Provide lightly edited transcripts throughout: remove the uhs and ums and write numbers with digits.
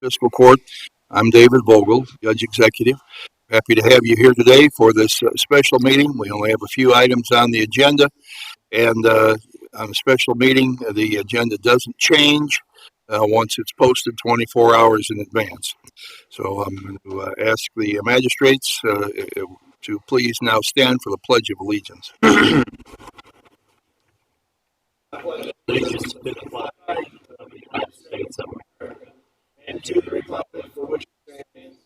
Fiscal Court. I'm David Vogel, Judge Executive. Happy to have you here today for this special meeting. We only have a few items on the agenda, and on a special meeting, the agenda doesn't change once it's posted 24 hours in advance. So I'm going to ask the magistrates to please now stand for the Pledge of Allegiance. Allegiance to the flag of the United States of America and to the republic for which it stands,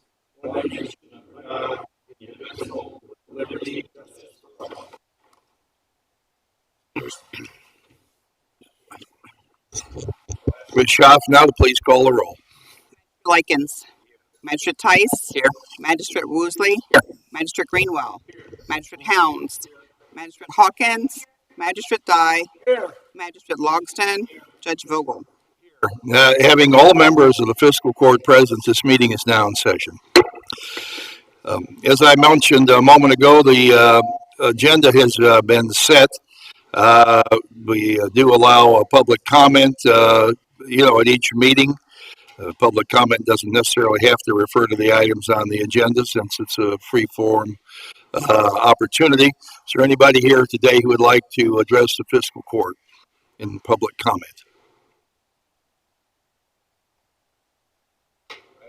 one nation under God, indivisible, with liberty and justice for all. Ms. Schaaf, now to please call the roll. Likens. Magistrate Tice. Here. Magistrate Woosley. Here. Magistrate Greenwell. Magistrate Hounds. Magistrate Hawkins. Magistrate Dye. Here. Magistrate Logston. Judge Vogel. Having all members of the Fiscal Court present, this meeting is now in session. As I mentioned a moment ago, the agenda has been set. We do allow a public comment, at each meeting. Public comment doesn't necessarily have to refer to the items on the agenda since it's a free-form opportunity. Is there anybody here today who would like to address the Fiscal Court in public comment?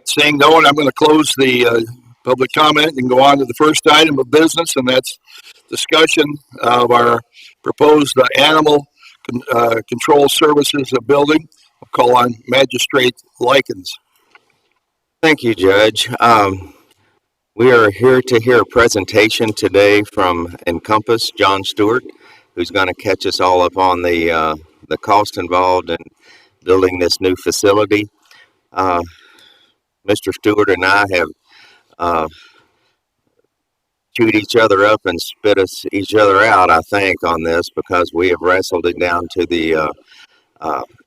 Seeing no one, I'm going to close the public comment and go on to the first item of business, and that's discussion of our proposed animal control services building. I'll call on Magistrate Likens. Thank you, Judge. We are here to hear a presentation today from Encompass, John Stewart, who's going to catch us all up on the cost involved in building this new facility. Mr. Stewart and I have chewed each other up and spit each other out, I think, on this because we have wrestled it down to the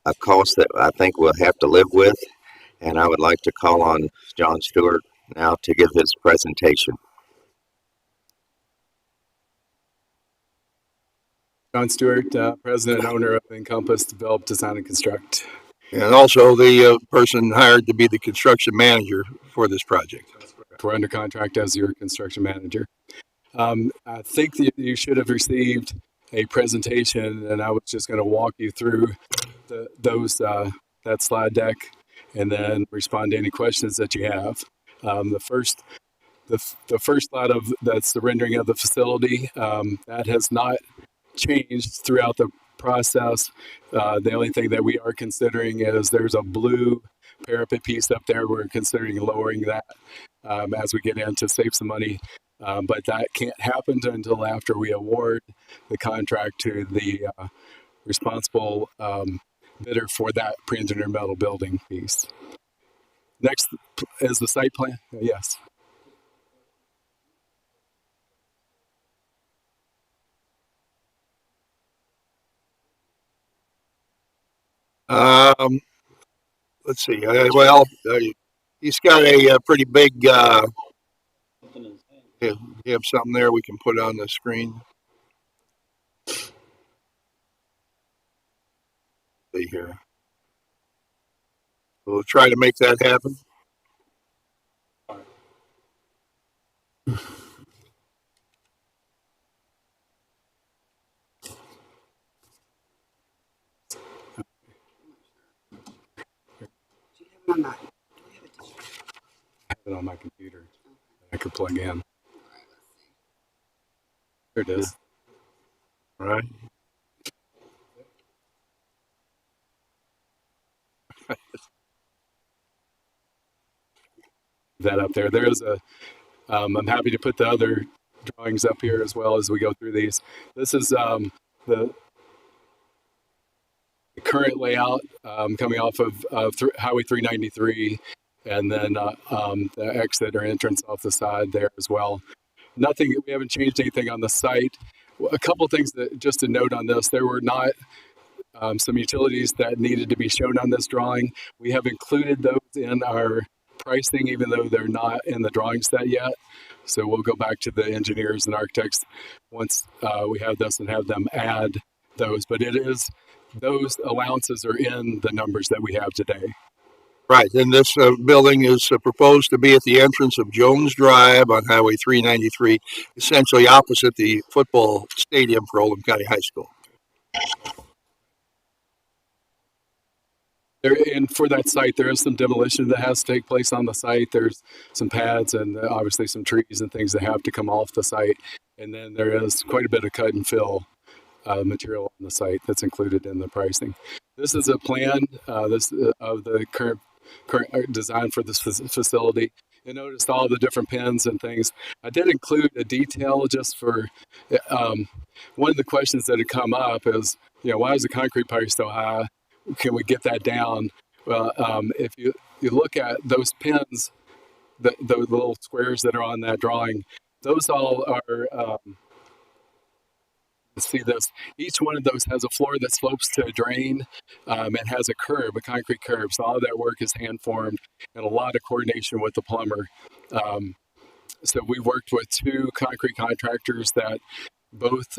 a cost that I think we'll have to live with. And I would like to call on John Stewart now to give his presentation. John Stewart, President and owner of Encompass Develop, Design, and Construct. And also the person hired to be the construction manager for this project. We're under contract as your construction manager. I think that you should have received a presentation, and I was just going to walk you through that slide deck and then respond to any questions that you have. The first slide that's the rendering of the facility, that has not changed throughout the process. The only thing that we are considering is there's a blue parapet piece up there. We're considering lowering that as we get in to save some money. But that can't happen until after we award the contract to the responsible bidder for that pre-engineered metal building piece. Next is the site plan. Yes. Let's see. He's got a pretty big. You have something there we can put on the screen. See here. We'll try to make that happen. I have it on my computer. I could plug in. There it is. All right. That up there. There's I'm happy to put the other drawings up here as well as we go through these. This is the current layout coming off of Highway 393, and then the exit or entrance off the side there as well. We haven't changed anything on the site. A couple things that just to note on this, there were not some utilities that needed to be shown on this drawing. We have included those in our pricing, even though they're not in the drawing set yet. So we'll go back to the engineers and architects once we have this and have them add those. But those allowances are in the numbers that we have today. Right, and this building is proposed to be at the entrance of Jones Drive on Highway 393, essentially opposite the football stadium for Oldham County High School. There, and for that site, there is some demolition that has to take place on the site. There's some pads and obviously some trees and things that have to come off the site. And then there is quite a bit of cut and fill material on the site that's included in the pricing. This is a plan of the current design for this facility. You noticed all the different pins and things. I did include a detail just for one of the questions that had come up is, why is the concrete price so high? Can we get that down? Well, if you look at those pins, the little squares that are on that drawing, those all are, see this, each one of those has a floor that slopes to a drain and has a curb, a concrete curb. So all of that work is hand formed and a lot of coordination with the plumber. So we worked with two concrete contractors that both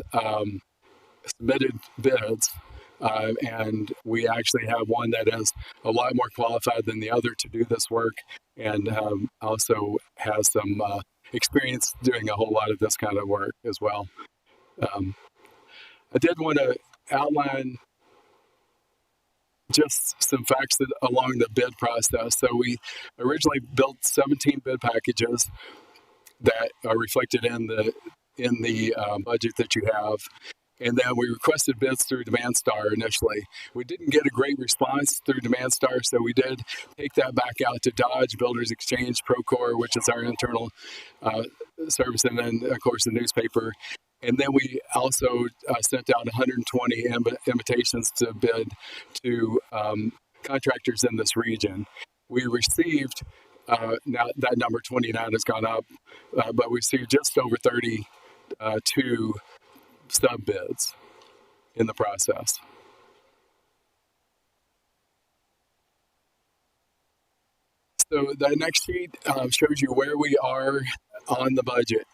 submitted bids, and we actually have one that is a lot more qualified than the other to do this work, and also has some experience doing a whole lot of this kind of work as well. I did want to outline just some facts along the bid process. So we originally built 17 bid packages that are reflected in the budget that you have. And then we requested bids through DemandStar initially. We didn't get a great response through DemandStar, so we did take that back out to Dodge, Builders Exchange, Procore, which is our internal service, and then, of course, the newspaper. And then we also sent out 120 invitations to bid to contractors in this region. We received, now that number 29 has gone up, but we received just over 32 sub bids in the process. So the next sheet shows you where we are on the budget.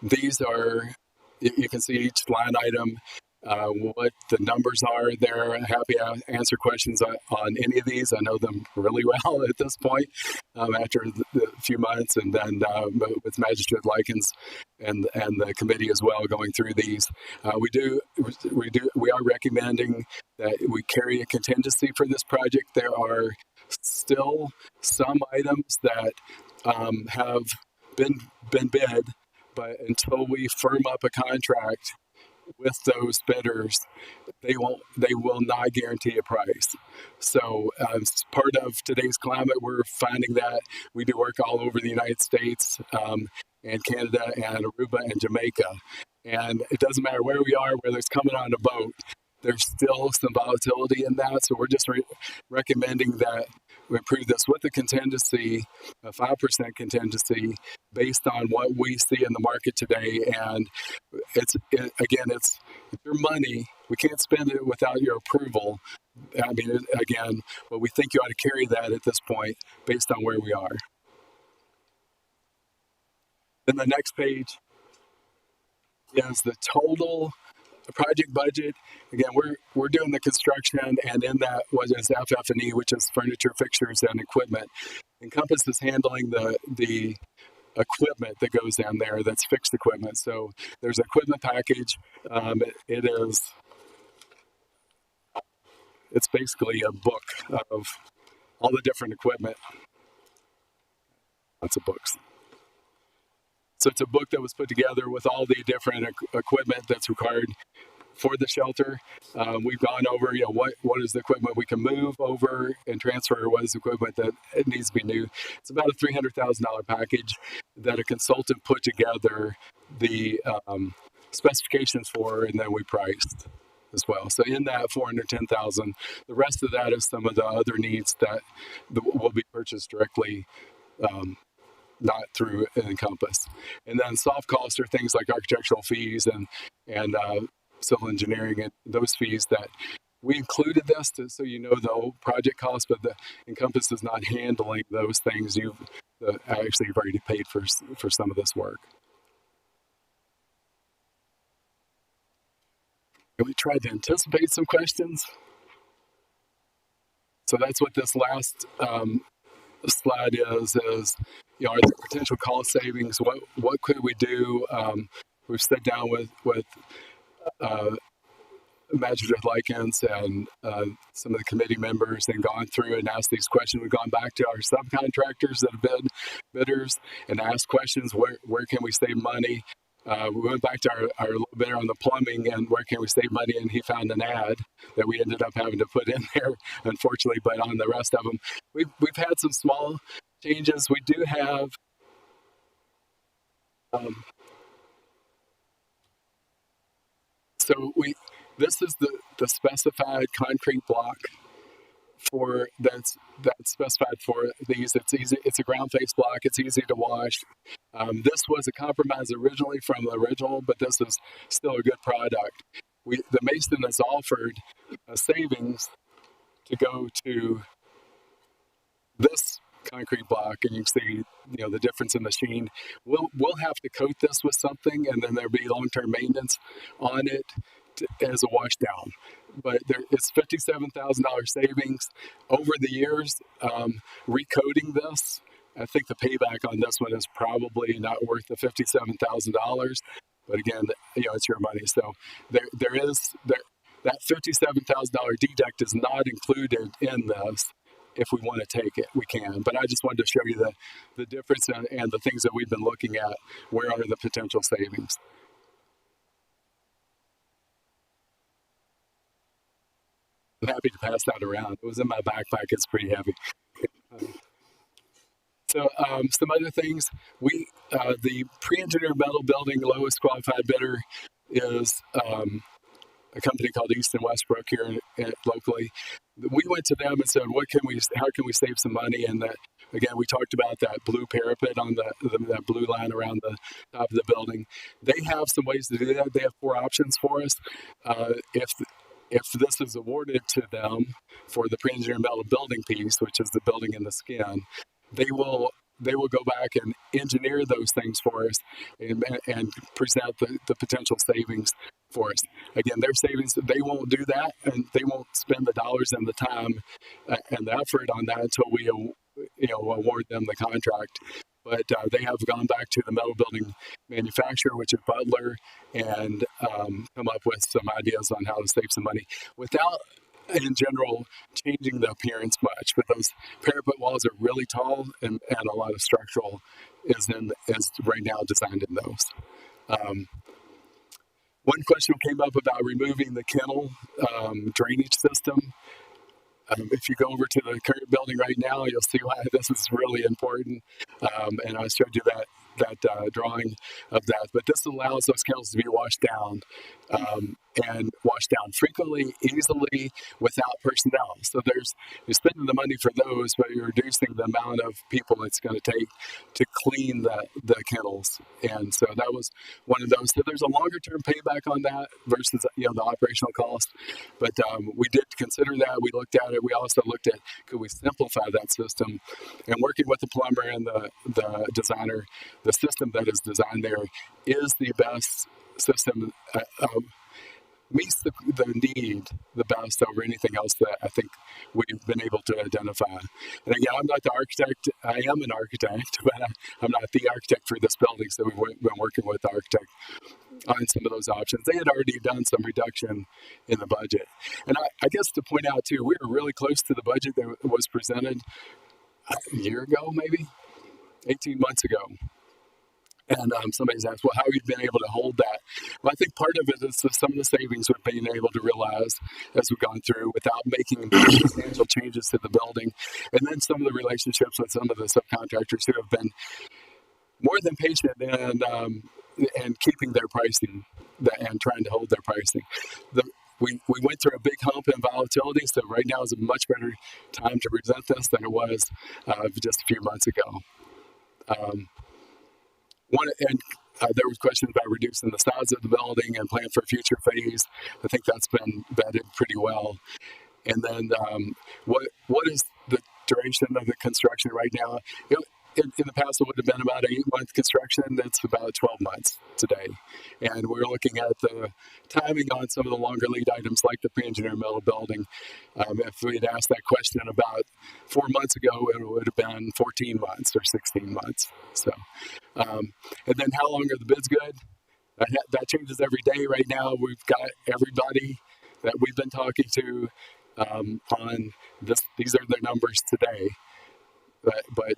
These are, you can see each line item, what the numbers are there. I'm happy to answer questions on any of these. I know them really well at this point after the few months, and then with Magistrate Likens and the committee as well going through these. We are recommending that we carry a contingency for this project. There are still some items that have been bid, but until we firm up a contract with those bidders, they will not guarantee a price. So as part of today's climate, we're finding that we do work all over the United States and Canada and Aruba and Jamaica. And it doesn't matter where we are, whether it's coming on a boat, there's still some volatility in that. So we're just recommending that we approve this with a contingency, a 5% contingency, based on what we see in the market today. And it's your money. We can't spend it without your approval. I mean, again, but we think you ought to carry that at this point based on where we are. Then the next page is the total project budget. Again, we're doing the construction, and in that was FF&E, which is furniture, fixtures, and equipment. Encompass is handling the equipment that goes down there, that's fixed equipment. So there's an equipment package. It's basically a book of all the different equipment. Lots of books. So it's a book that was put together with all the different equipment that's required for the shelter. We've gone over, what is the equipment we can move over and transfer, what is the equipment that it needs to be new. It's about a $300,000 package that a consultant put together the specifications for, and then we priced as well. So in that $410,000, the rest of that is some of the other needs that will be purchased directly, not through Encompass. And then soft costs are things like architectural fees and civil engineering and those fees that we included this so you know the whole project cost, but the Encompass is not handling those things. You've already paid for some of this work. And we tried to anticipate some questions. So that's what this last slide is, are there potential cost savings? What could we do? We've sat down with uh, Magistrate Likens and some of the committee members and gone through and asked these questions. We've gone back to our subcontractors that have been bidders and asked questions, where can we save money? We went back to our little bidder on the plumbing and where can we save money, and he found an ad that we ended up having to put in there, unfortunately, but on the rest of them, we've had some small changes. We do have this is the specified concrete block for that's specified for these. It's easy. It's a ground face block. It's easy to wash. This was a compromise originally from the original, but this is still a good product. The mason has offered a savings to go to this concrete block, and you can see the difference in the sheen. We'll have to coat this with something, and then there'll be long-term maintenance on it as a wash down. But it's $57,000 savings over the years. Recoating this, I think the payback on this one is probably not worth the $57,000. But again, it's your money. So there is that $57,000 deduct is not included in this. If we want to take it, we can. But I just wanted to show you the difference and the things that we've been looking at. Where are the potential savings? I'm happy to pass that around. It was in my backpack. It's pretty heavy. So some other things. The pre-engineered metal building lowest qualified bidder is a company called East and Westbrook here locally. We went to them and said, how can we save some money? And again, we talked about that blue parapet on that blue line around the top of the building. They have some ways to do that. They have 4 options for us. If this is awarded to them for the pre-engineered metal building piece, which is the building and the skin, they will go back and engineer those things for us and present the potential savings for us. Again, their savings, they won't do that, and they won't spend the dollars and the time and the effort on that until we award them the contract. But they have gone back to the metal building manufacturer, which is Butler, and come up with some ideas on how to save some money without, in general, changing the appearance much. But those parapet walls are really tall, and a lot of structural is right now designed in those. One question came up about removing the kennel drainage system. If you go over to the current building right now, you'll see why this is really important. And I showed you that drawing of that. But this allows those kennels to be washed down and washed down frequently, easily, without personnel. So you're spending the money for those, but you're reducing the amount of people it's going to take to clean the kennels. And so that was one of those. So there's a longer term payback on that versus the operational cost. But we did consider that. We looked at it. We also looked at, could we simplify that system? And working with the plumber and the designer, the system that is designed there is the best system, meets the need the best over anything else that I think we've been able to identify. And again, I'm not the architect. I am an architect, but I'm not the architect for this building. So we've been working with the architect on some of those options. They had already done some reduction in the budget. And I guess to point out too, we were really close to the budget that was presented a year ago, maybe 18 months ago. And somebody's asked, well, how have you been able to hold that? Well, I think part of it is some of the savings we've been able to realize as we've gone through without making substantial changes to the building. And then some of the relationships with some of the subcontractors who have been more than patient and keeping their pricing and trying to hold their pricing. We went through a big hump in volatility, so right now is a much better time to present this than it was just a few months ago. There was questions about reducing the size of the building and plan for a future phase. I think that's been vetted pretty well. And then what is the duration of the construction right now? in the past, it would have been about 8 month construction. It's about 12 months today. And we're looking at the timing on some of the longer lead items like the pre-engineered metal building. If we had asked that question about 4 months ago, it would have been 14 months or 16 months. So, and then how long are the bids good? That changes every day. Right now, we've got everybody that we've been talking to on this. These are their numbers today. But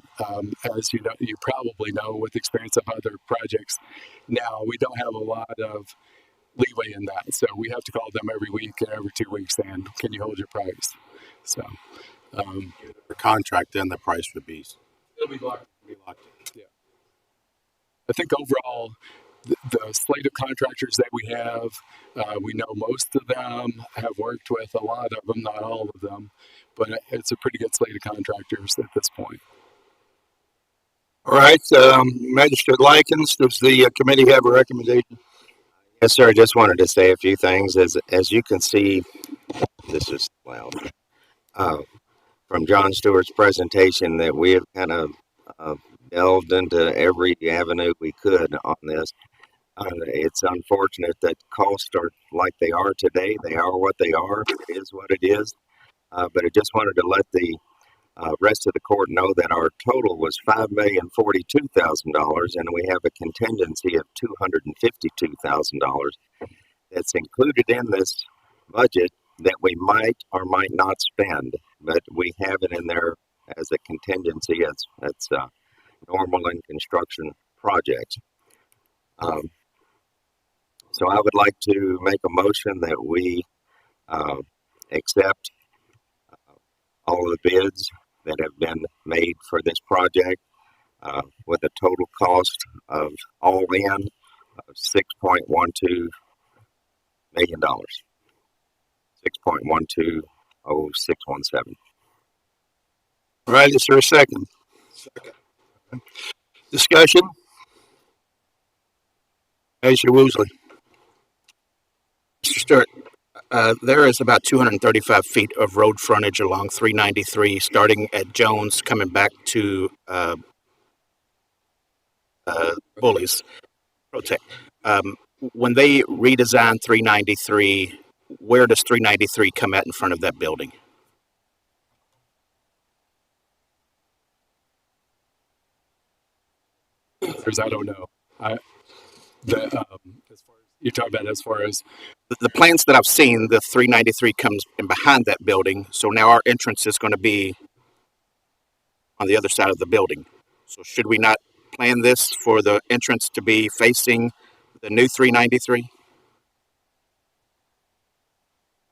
as you know, you probably know with experience of other projects, now we don't have a lot of leeway in that. So we have to call them every week and every 2 weeks saying, can you hold your price? So The contract, then the price would be. it'll be locked. Yeah. I think overall, the slate of contractors that we have, we know most of them, have worked with a lot of them, not all of them, but it's a pretty good slate of contractors at this point. All right, Magistrate Likens, does the committee have a recommendation? Yes, sir. I just wanted to say a few things. As you can see, this is loud. From John Stewart's presentation, that we have kind of delved into every avenue we could on this. It's unfortunate that costs are like they are today. They are what they are. It is what it is. But I just wanted to let the rest of the court know that our total was $5,042,000, and we have a contingency of $252,000 that's included in this budget that we might or might not spend, but we have it in there as a contingency. It's normal in construction projects. So I would like to make a motion that we accept all of the bids that have been made for this project with a total cost of all in of $6.12 million. 6.120617. All right, is there a second? Second. Discussion? Mr. Woosley. Mr. Stewart, there is about 235 feet of road frontage along 393, starting at Jones, coming back to Bullies, Protect. When they redesign 393, where does 393 come at in front of that building? Because I don't know. As far as you're talking about, as far as The plans that I've seen, the 393 comes in behind that building. So now our entrance is going to be on the other side of the building. So should we not plan this for the entrance to be facing the new 393?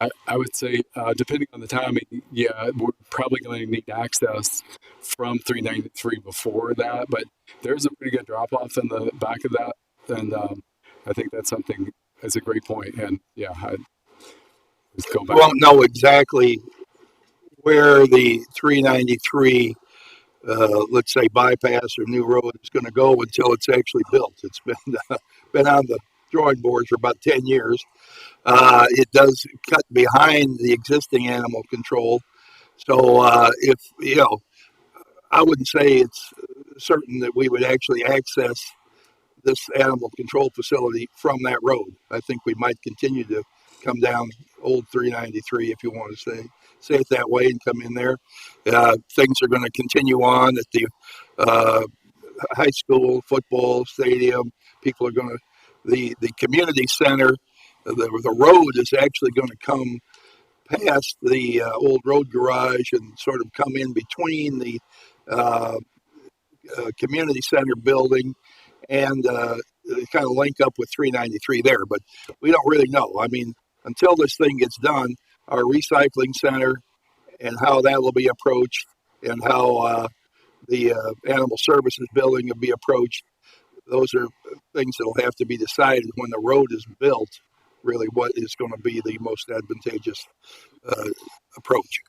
I would say, depending on the timing, yeah, we're probably going to need access from 393 before that, but there's a pretty good drop off in the back of that. And I think that's something, that's a great point. And yeah, I'd just go back. We won't know exactly where the 393, let's say bypass or new road is going to go until it's actually built. It's been on the drawing boards for about 10 years. It does cut behind the existing animal control. So if, I wouldn't say it's certain that we would actually access this animal control facility from that road. I think we might continue to come down old 393, if you want to say it that way, and come in there. Things are going to continue on at the high school football stadium. People are going to, the community center, the road is actually going to come past the old road garage and sort of come in between the community center building and kind of link up with 393 there. But we don't really know. I mean, until this thing gets done, our recycling center and how that will be approached and how the animal services building will be approached, those are things that will have to be decided when the road is built, really what is going to be the most advantageous approach.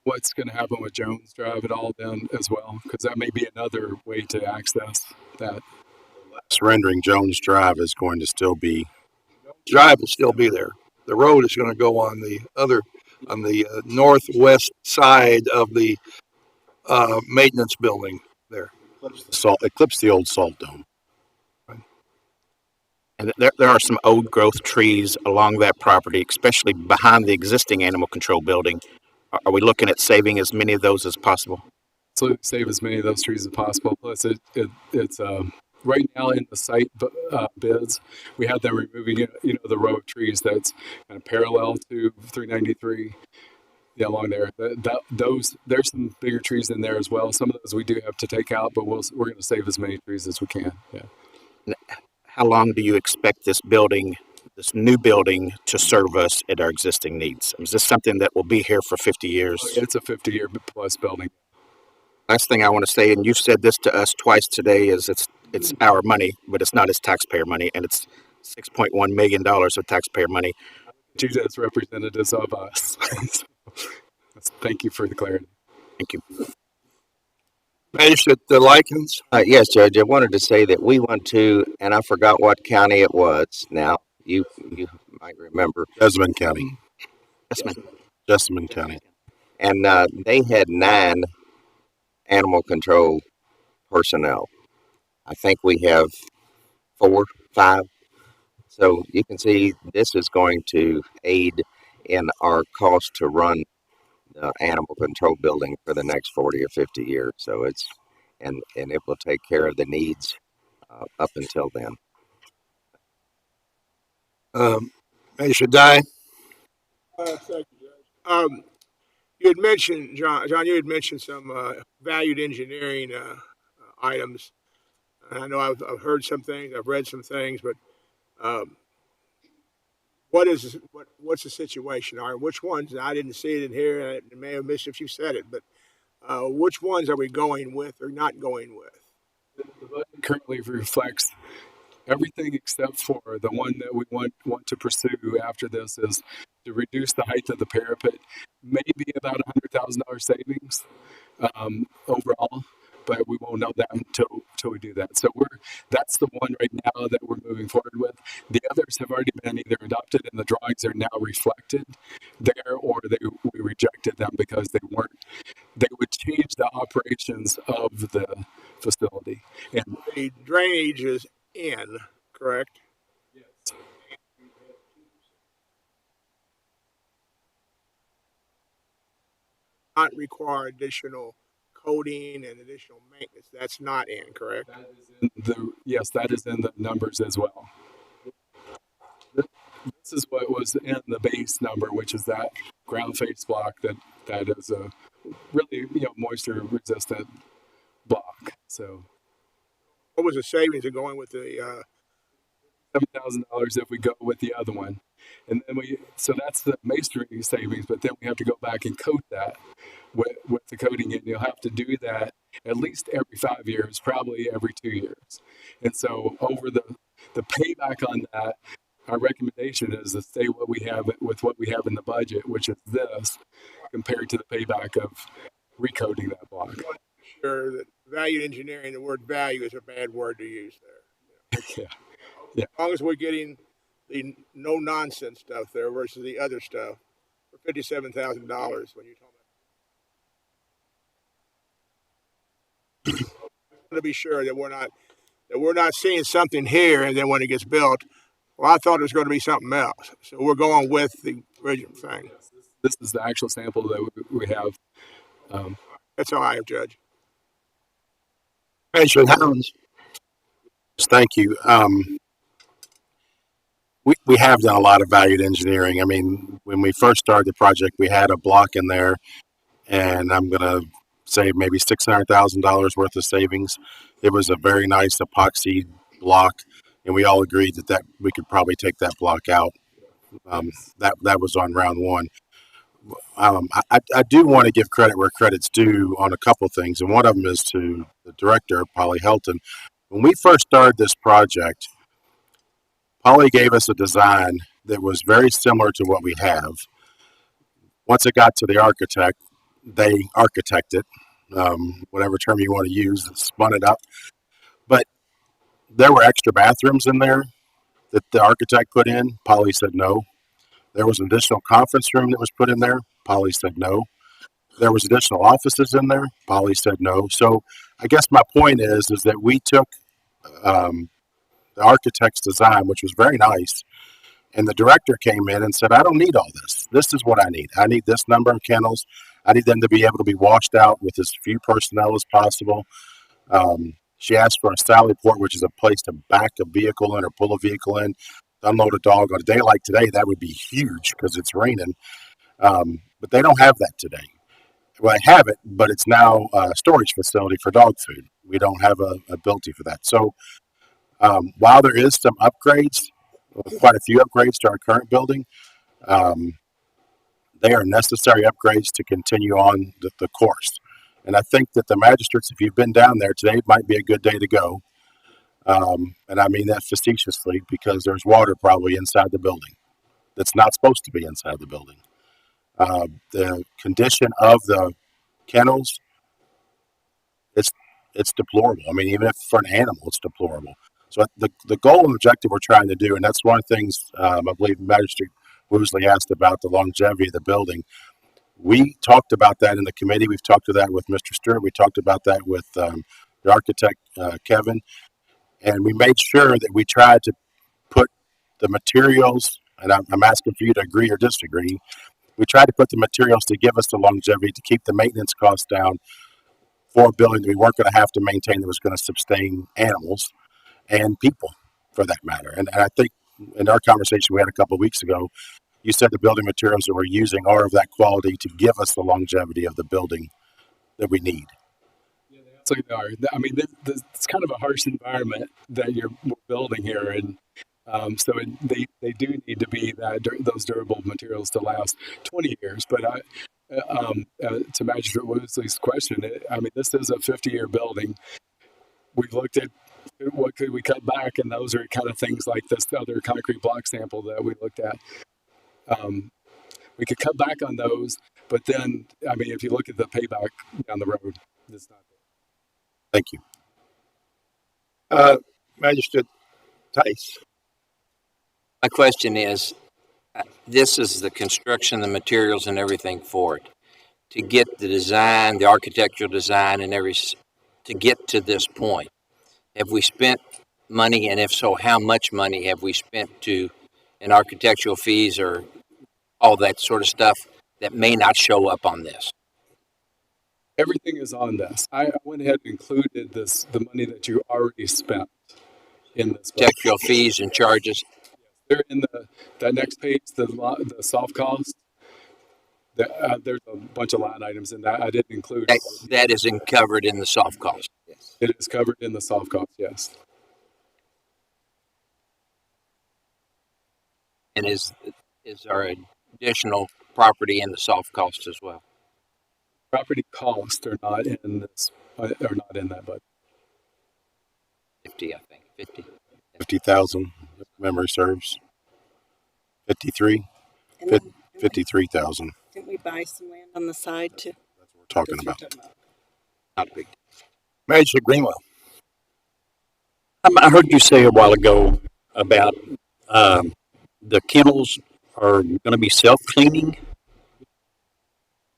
What's going to happen with Jones Drive at all then as well? Because that may be another way to access that. Surrendering Jones Drive is going to still be. Drive will still be there. The road is going to go on the northwest side of the maintenance building there. eclipse the old salt dome. And there are some old growth trees along that property, especially behind the existing animal control building. Are we looking at saving as many of those as possible? So save as many of those trees as possible. Plus, it's right now in the site bids, we had them removing the row of trees that's kind of parallel to 393. Yeah, along there. Those there's some bigger trees in there as well. Some of those we do have to take out, but we're going to save as many trees as we can. Yeah. How long do you expect this new building, to serve us at our existing needs? Is this something that will be here for 50 years? It's a 50-year plus building. Last thing I want to say, and you've said this to us twice today, is it's our money, but it's not as taxpayer money, and it's $6.1 million of taxpayer money. You as representatives of us. Thank you for the clarity. Thank you. Magistrate Likens. Yes, Judge, I wanted to say that we went to, and I forgot what county it was. Now, you might remember. Jessamine County. Jessamine County. And they had 9 animal control personnel. I think we have 4, 5. So you can see this is going to aid in our cost to run the animal control building for the next 40 or 50 years. So and it will take care of the needs up until then. Magistrate Dye. Thank you, Judge. You had mentioned, John, you had mentioned some valued engineering items. And I know I've heard some things, I've read some things, but what's the situation? Or which ones? I didn't see it in here, and I may have missed if you said it, but which ones are we going with or not going with? The budget currently reflects everything except for the one that we want to pursue after this is to reduce the height of the parapet, maybe about $100,000 savings overall, but we won't know that until we do that. So that's the one right now that we're moving forward with. The others have already been either adopted and the drawings are now reflected there, or we rejected them because they would change the operations of the facility. And The drainage is in, correct? yes. Not require additional coating and additional maintenance. That's not in, correct? That is in the numbers as well. This is what was in the base number, which is that ground face block that is a really moisture resistant block. So What was the savings of going with the $7,000 if we go with the other one, and then so that's the masonry savings. But then we have to go back and coat that with the coating, and you'll have to do that at least every 5 years, probably every 2 years. And so over the payback on that, our recommendation is to stay what we have in the budget, which is this, compared to the payback of recoating that block. sure that value engineering, the word value is a bad word to use there. Yeah. As long as we're getting the no nonsense stuff there versus the other stuff for $57,000 when you're talking about. To be sure that we're not seeing something here and then when it gets built, well, I thought it was going to be something else. So we're going with the original thing. This is the actual sample that we have. That's how I have judged. Magistrate Hounds. Thank you. We have done a lot of valued engineering. I mean, when we first started the project, we had a block in there, and I'm going to say maybe $600,000 worth of savings. It was a very nice epoxy block, and we all agreed that we could probably take that block out. That was on round one. I do want to give credit where credit's due on a couple of things, and one of them is to the director, Polly Helton. When we first started this project, Polly gave us a design that was very similar to what we have. Once it got to the architect, they architected, whatever term you want to use, spun it up. But there were extra bathrooms in there that the architect put in. Polly said no. There was an additional conference room that was put in there. Polly said no. There was additional offices in there. Polly said no. So I guess my point is that we took um, the architect's design, which was very nice, and the director came in and said, I don't need all this. This is what I need. I need this number of kennels. I need them to be able to be washed out with as few personnel as possible. She asked for a sally port, which is a place to back a vehicle in or pull a vehicle in, unload a dog. On a day like today, that would be huge because it's raining. But they don't have that today. Well, they have it, but it's now a storage facility for dog food. We don't have a ability for that. So while there is some upgrades, quite a few upgrades to our current building, um, they are necessary upgrades to continue on the course. And I think that the magistrates, if you've been down there today, might be a good day to go. And I mean that facetiously because there's water probably inside the building that's not supposed to be inside the building. The condition of the kennels, it's it's deplorable. I mean, even if for an animal, it's deplorable. So the goal and objective we're trying to do, and that's one of the things I believe Magistrate Woosley asked about the longevity of the building. We talked about that in the committee. We've talked to that with Mr. Stewart. We talked about that with the architect, Kevin. And we made sure that we tried to put the materials, and I'm asking for you to agree or disagree. We tried to put the materials to give us the longevity, to keep the maintenance costs down for a building that we weren't going to have to maintain that was going to sustain animals and people for that matter. And I think in our conversation we had a couple of weeks ago, you said the building materials that we're using are of that quality to give us the longevity of the building that we need. Yeah, they absolutely are. I mean, it's kind of a harsh environment that you're building here, and so they do need to be those durable materials to last 20 years. But to Magistrate Woosley's question, I mean, this is a 50-year building. We've looked at what could we cut back, and those are kind of things like this other concrete block sample that we looked at. We could cut back on those, but then, I mean, if you look at the payback down the road, it's not there. Thank you. Magistrate Tice. My question is, this is the construction, the materials and everything for it. To get the design, the architectural design and to get to this point, have we spent money, and if so, how much money have we spent in architectural fees or all that sort of stuff that may not show up on this? Everything is on this. I went ahead and included the money that you already spent in this. Architectural fees and charges. They're in that next page, the soft cost. There's a bunch of line items in that I didn't include. That is covered in the soft cost. Yes. It is covered in the soft cost, yes. And is our additional property in the soft cost as well? Property costs are not in this. Are not in that budget. 50, I think. 50. 50,000, if memory serves. 53. 53,000. Didn't we buy some land on the side too? That's what we're talking about. Not a big deal. Magistrate Greenwell. I heard you say a while ago about the kennels are going to be self-cleaning.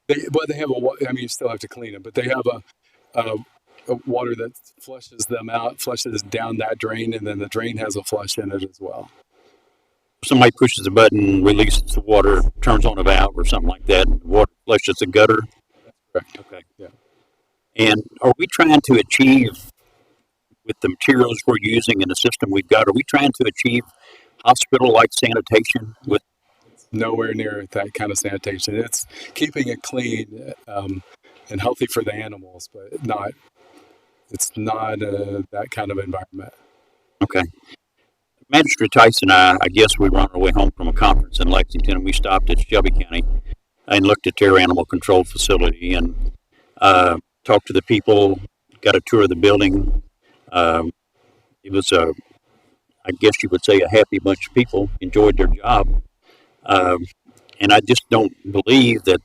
They have I mean, you still have to clean them, but they have a water that flushes them out, flushes down that drain, and then the drain has a flush in it as well. Somebody pushes a button, releases the water, turns on a valve or something like that, and the water flushes the gutter. That's correct. Okay. Yeah. And are we trying to achieve, with the materials we're using and the system we've got, are we trying to achieve hospital-like sanitation with? Nowhere near that kind of sanitation. It's keeping it clean and healthy for the animals, but it's not that kind of environment. Okay. Magistrate Tyson and I guess we were on our way home from a conference in Lexington, and we stopped at Shelby County and looked at their animal control facility and talked to the people, got a tour of the building. It was I guess you would say, a happy bunch of people, enjoyed their job. And I just don't believe that,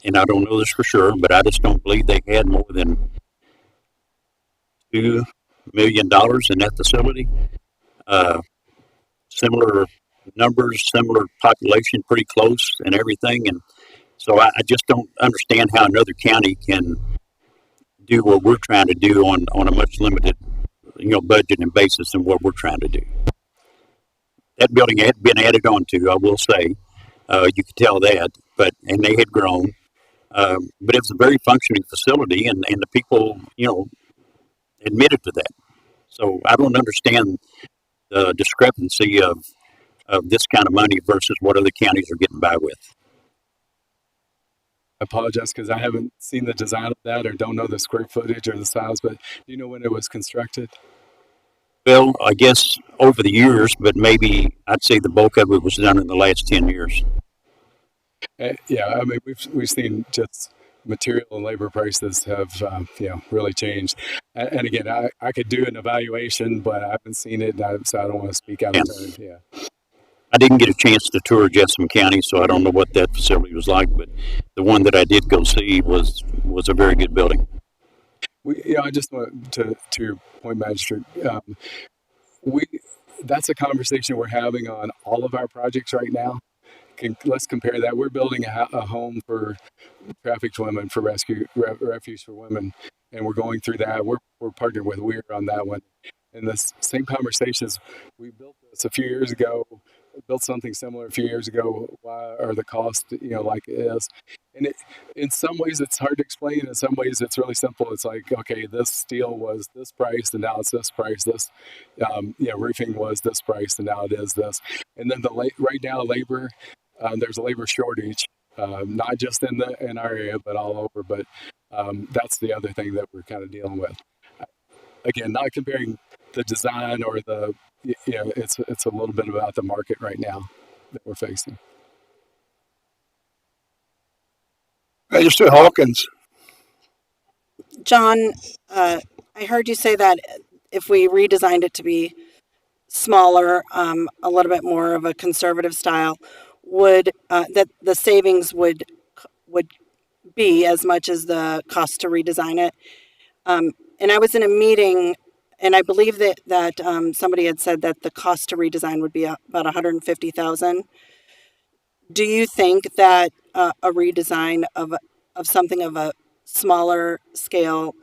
and I don't know this for sure, but I just don't believe they had more than $2 million in that facility. Similar numbers, similar population, pretty close and everything. And so So I just don't understand how another county can do what we're trying to do on a much limited, budget and basis than what we're trying to do. That building had been added on to, I will say. You could tell that, and they had grown. But it was a very functioning facility, and the people, admitted to that. So I don't understand the discrepancy of this kind of money versus what other counties are getting by with. I apologize because I haven't seen the design of that or don't know the square footage or the size, but do you know when it was constructed? Well, I guess over the years, but maybe I'd say the bulk of it was done in the last 10 years. Yeah, I mean, we've seen just material and labor prices have, really changed. And again, I could do an evaluation, but I haven't seen it, so I don't want to speak out of turn. Yeah. I didn't get a chance to tour Jessamine County, so I don't know what that facility was like, but the one that I did go see was a very good building. I just want to your point, Magistrate. That's a conversation we're having on all of our projects right now. Let's compare that. We're building a home for trafficked women, for refuge for women, and we're going through that. We're partnered with Weir on that one. And the same conversations, we built this a few years ago, built something similar a few years ago. Why are the costs, like it is? And in some ways it's hard to explain. In some ways it's really simple. It's like, okay, this steel was this price and now it's this price. This, roofing was this price and now it is this. And then right now labor, there's a labor shortage, not just in our area, but all over. But that's the other thing that we're kind of dealing with. Again, not comparing the design or it's a little bit about the market right now that we're facing. Magistrate Hawkins. John, I heard you say that if we redesigned it to be smaller, a little bit more of a conservative style, would that the savings would be as much as the cost to redesign it. And I was in a meeting, and I believe that somebody had said that the cost to redesign would be about $150,000. Do you think that a redesign of something of a smaller scale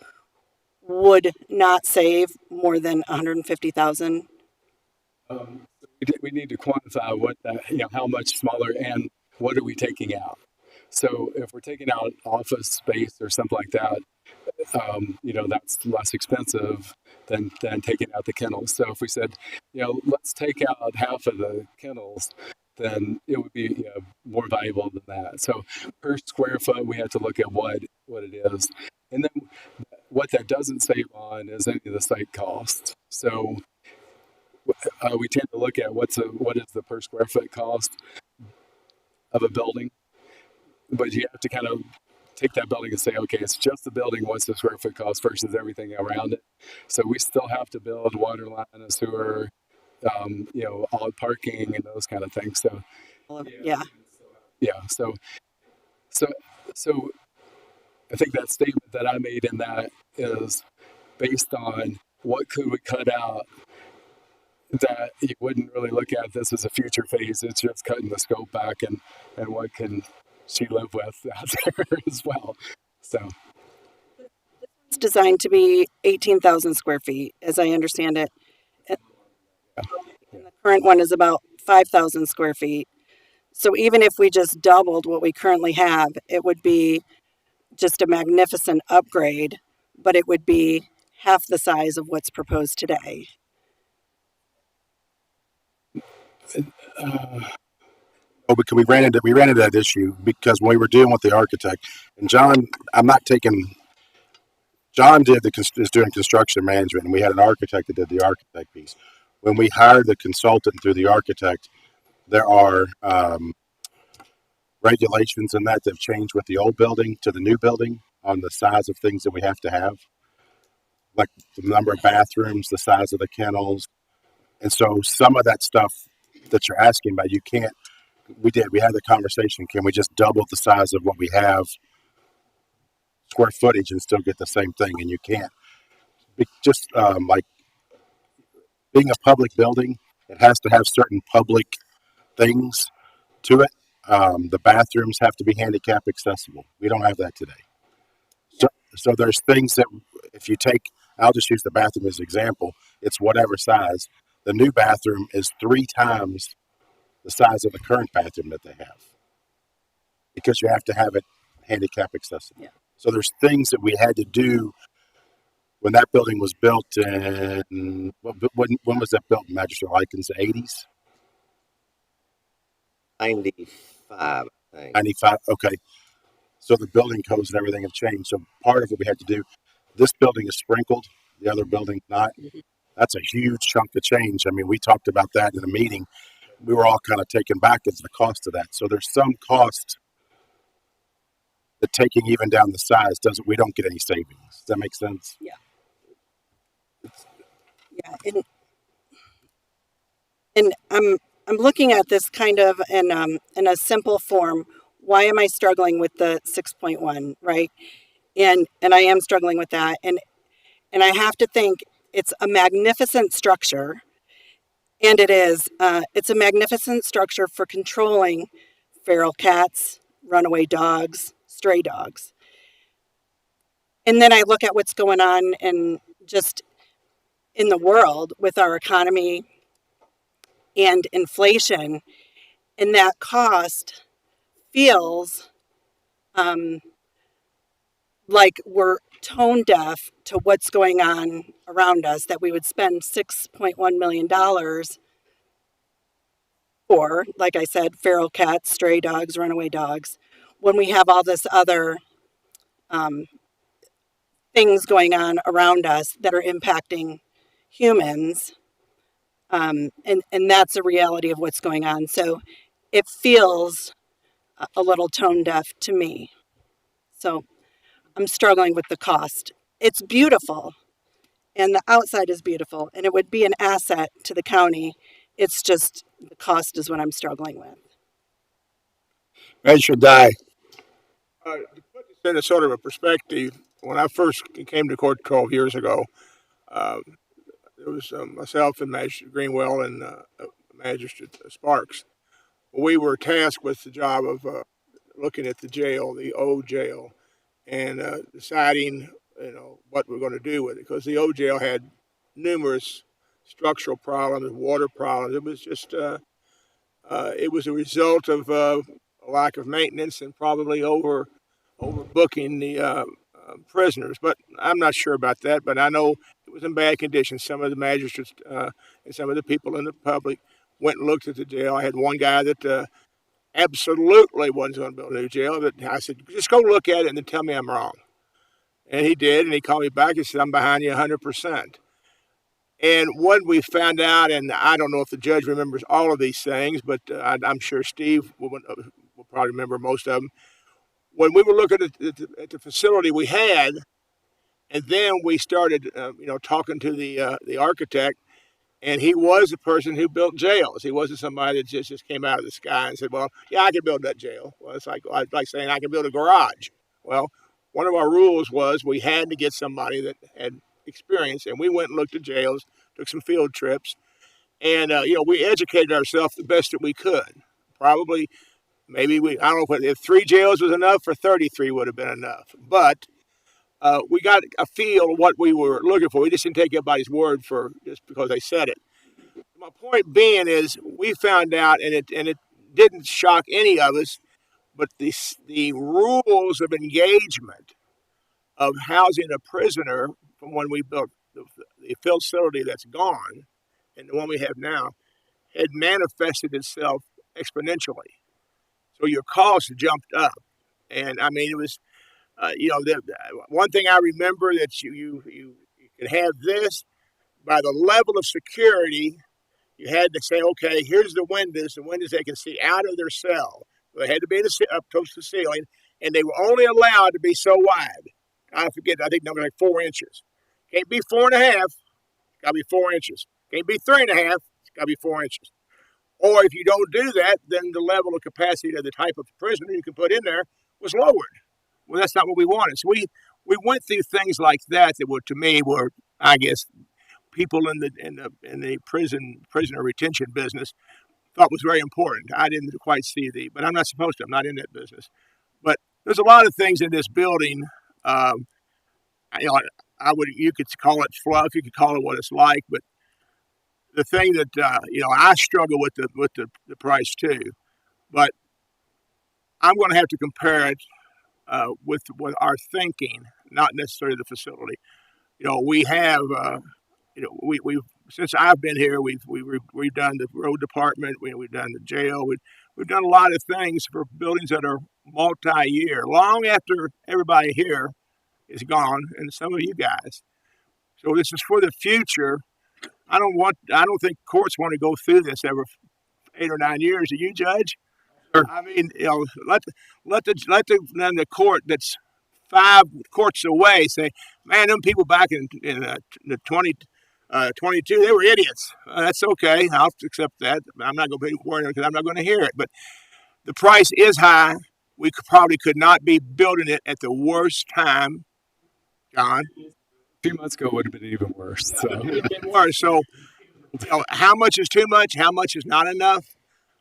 would not save more than $150,000? We need to quantify what that, how much smaller and what are we taking out. So if we're taking out office space or something like that, that's less expensive than taking out the kennels. So if we said, let's take out half of the kennels, then it would be more valuable than that. So per square foot, we have to look at what it is. And then what that doesn't save on is any of the site costs. So we tend to look at what is the per square foot cost of a building, but you have to kind of take that building and say, okay, it's just the building, what's the square foot cost versus everything around it. So we still have to build water line, a sewer, all parking and those kind of things. So Yeah. So I think that statement that I made in that is based on what could we cut out that you wouldn't really look at this as a future phase. It's just cutting the scope back and what can she live with out there as well. So It's designed to be 18,000 square feet, as I understand it. And the current one is about 5,000 square feet. So even if we just doubled what we currently have, it would be just a magnificent upgrade, but it would be half the size of what's proposed today. Because we ran into that issue because when we were dealing with the architect, and John is doing construction management, and we had an architect that did the architect piece. When we hired the consultant through the architect, there are regulations in that have changed with the old building to the new building on the size of things that we have to have, like the number of bathrooms, the size of the kennels, and so some of that stuff that you're asking about, you can't. We had the conversation. Can we just double the size of what we have square footage and still get the same thing? And you can't. Just like being a public building, it has to have certain public things to it. The bathrooms have to be handicap accessible. We don't have that today. So there's things that if you take, I'll just use the bathroom as an example. It's whatever size. The new bathroom is 3 times the size of the current bathroom that they have because you have to have it handicap accessible. Yeah. So there's things that we had to do when that building was built in, when was that built, Magistrate Likens, the 80s? 95, I think. 95, okay. So the building codes and everything have changed. So part of what we had to do, this building is sprinkled, the other building's not. That's a huge chunk of change. I mean, we talked about that in a meeting. We were all kind of taken back as the cost of that. So there's some cost that taking even down the size we don't get any savings. Does that make sense? Yeah. And I'm looking at this kind of in a simple form. Why am I struggling with the 6.1, right? And I am struggling with that. And I have to think it's a magnificent structure. And it is. It's a magnificent structure for controlling feral cats, runaway dogs, stray dogs. And then I look at what's going on just in the world with our economy and inflation, and that cost feels like we're tone deaf to what's going on around us, that we would spend $6.1 million for, like I said, feral cats, stray dogs, runaway dogs, when we have all this other things going on around us that are impacting humans. And that's a reality of what's going on. So it feels a little tone deaf to me. So I'm struggling with the cost. It's beautiful, and the outside is beautiful, and it would be an asset to the county. It's just the cost is what I'm struggling with. Magistrate Dye. To put this in a sort of a perspective, when I first came to court 12 years ago, it was myself and Magistrate Greenwell and Magistrate Sparks. We were tasked with the job of looking at the jail, the old jail, and deciding, what we're going to do with it, because the old jail had numerous structural problems, water problems. It was just, it was a result of a lack of maintenance and probably overbooking the prisoners. But I'm not sure about that. But I know it was in bad condition. Some of the magistrates and some of the people in the public went and looked at the jail. I had one guy that absolutely wasn't going to build a new jail. That I said, just go look at it and then tell me I'm wrong. And he did, and he called me back and said, I'm behind you 100%. And what we found out, and I don't know if the judge remembers all of these things, but I'm sure Steve will probably remember most of them. When we were looking at the facility we had, and then we started, talking to the architect, and he was the person who built jails. He wasn't somebody that just came out of the sky and said, well, yeah, I can build that jail. Well, it's like saying I can build a garage. Well, one of our rules was we had to get somebody that had experience, and we went and looked at jails, took some field trips, and, we educated ourselves the best that we could. Probably, maybe I don't know if 3 jails was enough or 33 would have been enough. But we got a feel of what we were looking for. We just didn't take everybody's word for just because they said it. My point being is we found out, and it didn't shock any of us, but the rules of engagement of housing a prisoner from when we built the facility that's gone and the one we have now had manifested itself exponentially. So your costs jumped up. And I mean, it was, the one thing I remember that you could have this by the level of security. You had to say, okay, here's the windows they can see out of their cell. So they had to be up close to the ceiling, and they were only allowed to be so wide. I think number like 4 inches. Can't be 4.5. Got to be 4 inches. Can't be 3.5. It's got to be 4 inches. Or if you don't do that, then the level of capacity of the type of prisoner you can put in there was lowered. Well, that's not what we wanted. So we went through things like that were, to me, were, I guess, people in the prisoner retention business thought was very important. I didn't quite see but I'm not supposed to. I'm not in that business. But there's a lot of things in this building. Um, you know, you could call it fluff. You could call it what it's like. But the thing that I struggle with the price too. But I'm going to have to compare it with our thinking, not necessarily the facility. We have. We've since I've been here, we've done the road department, we've done the jail, we've done a lot of things for buildings that are multi-year, long after everybody here is gone, and some of you guys. So this is for the future. I don't think courts want to go through this every 8 or 9 years. Do you, Judge? Sure. I mean, let the court that's 5 courts away say, man, them people back in the 22, they were idiots. That's okay. I'll accept that. I'm not going to be worried because I'm not going to hear it. But the price is high. We probably could not be building it at the worst time, John. A few months ago would have been even worse. So. It would have been worse. So, how much is too much? How much is not enough?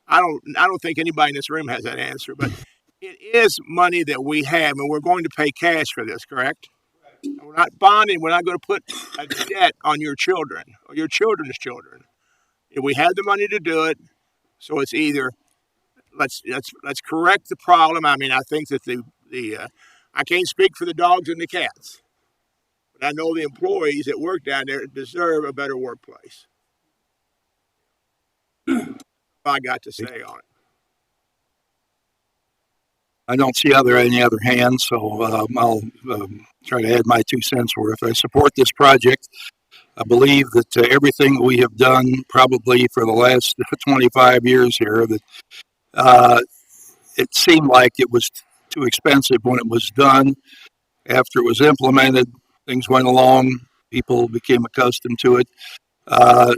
I don't think anybody in this room has that answer. But it is money that we have, and we're going to pay cash for this, correct? We're not bonding. We're not going to put a debt on your children or your children's children. If we have the money to do it, so it's either let's correct the problem. I mean, I think that I can't speak for the dogs and the cats, but I know the employees that work down there deserve a better workplace. I got to say on it. I don't see any other hands, so I'll try to add my 2 cents worth. I support this project. I believe that everything we have done probably for the last 25 years here, that it seemed like it was too expensive when it was done. After it was implemented, things went along, people became accustomed to it. I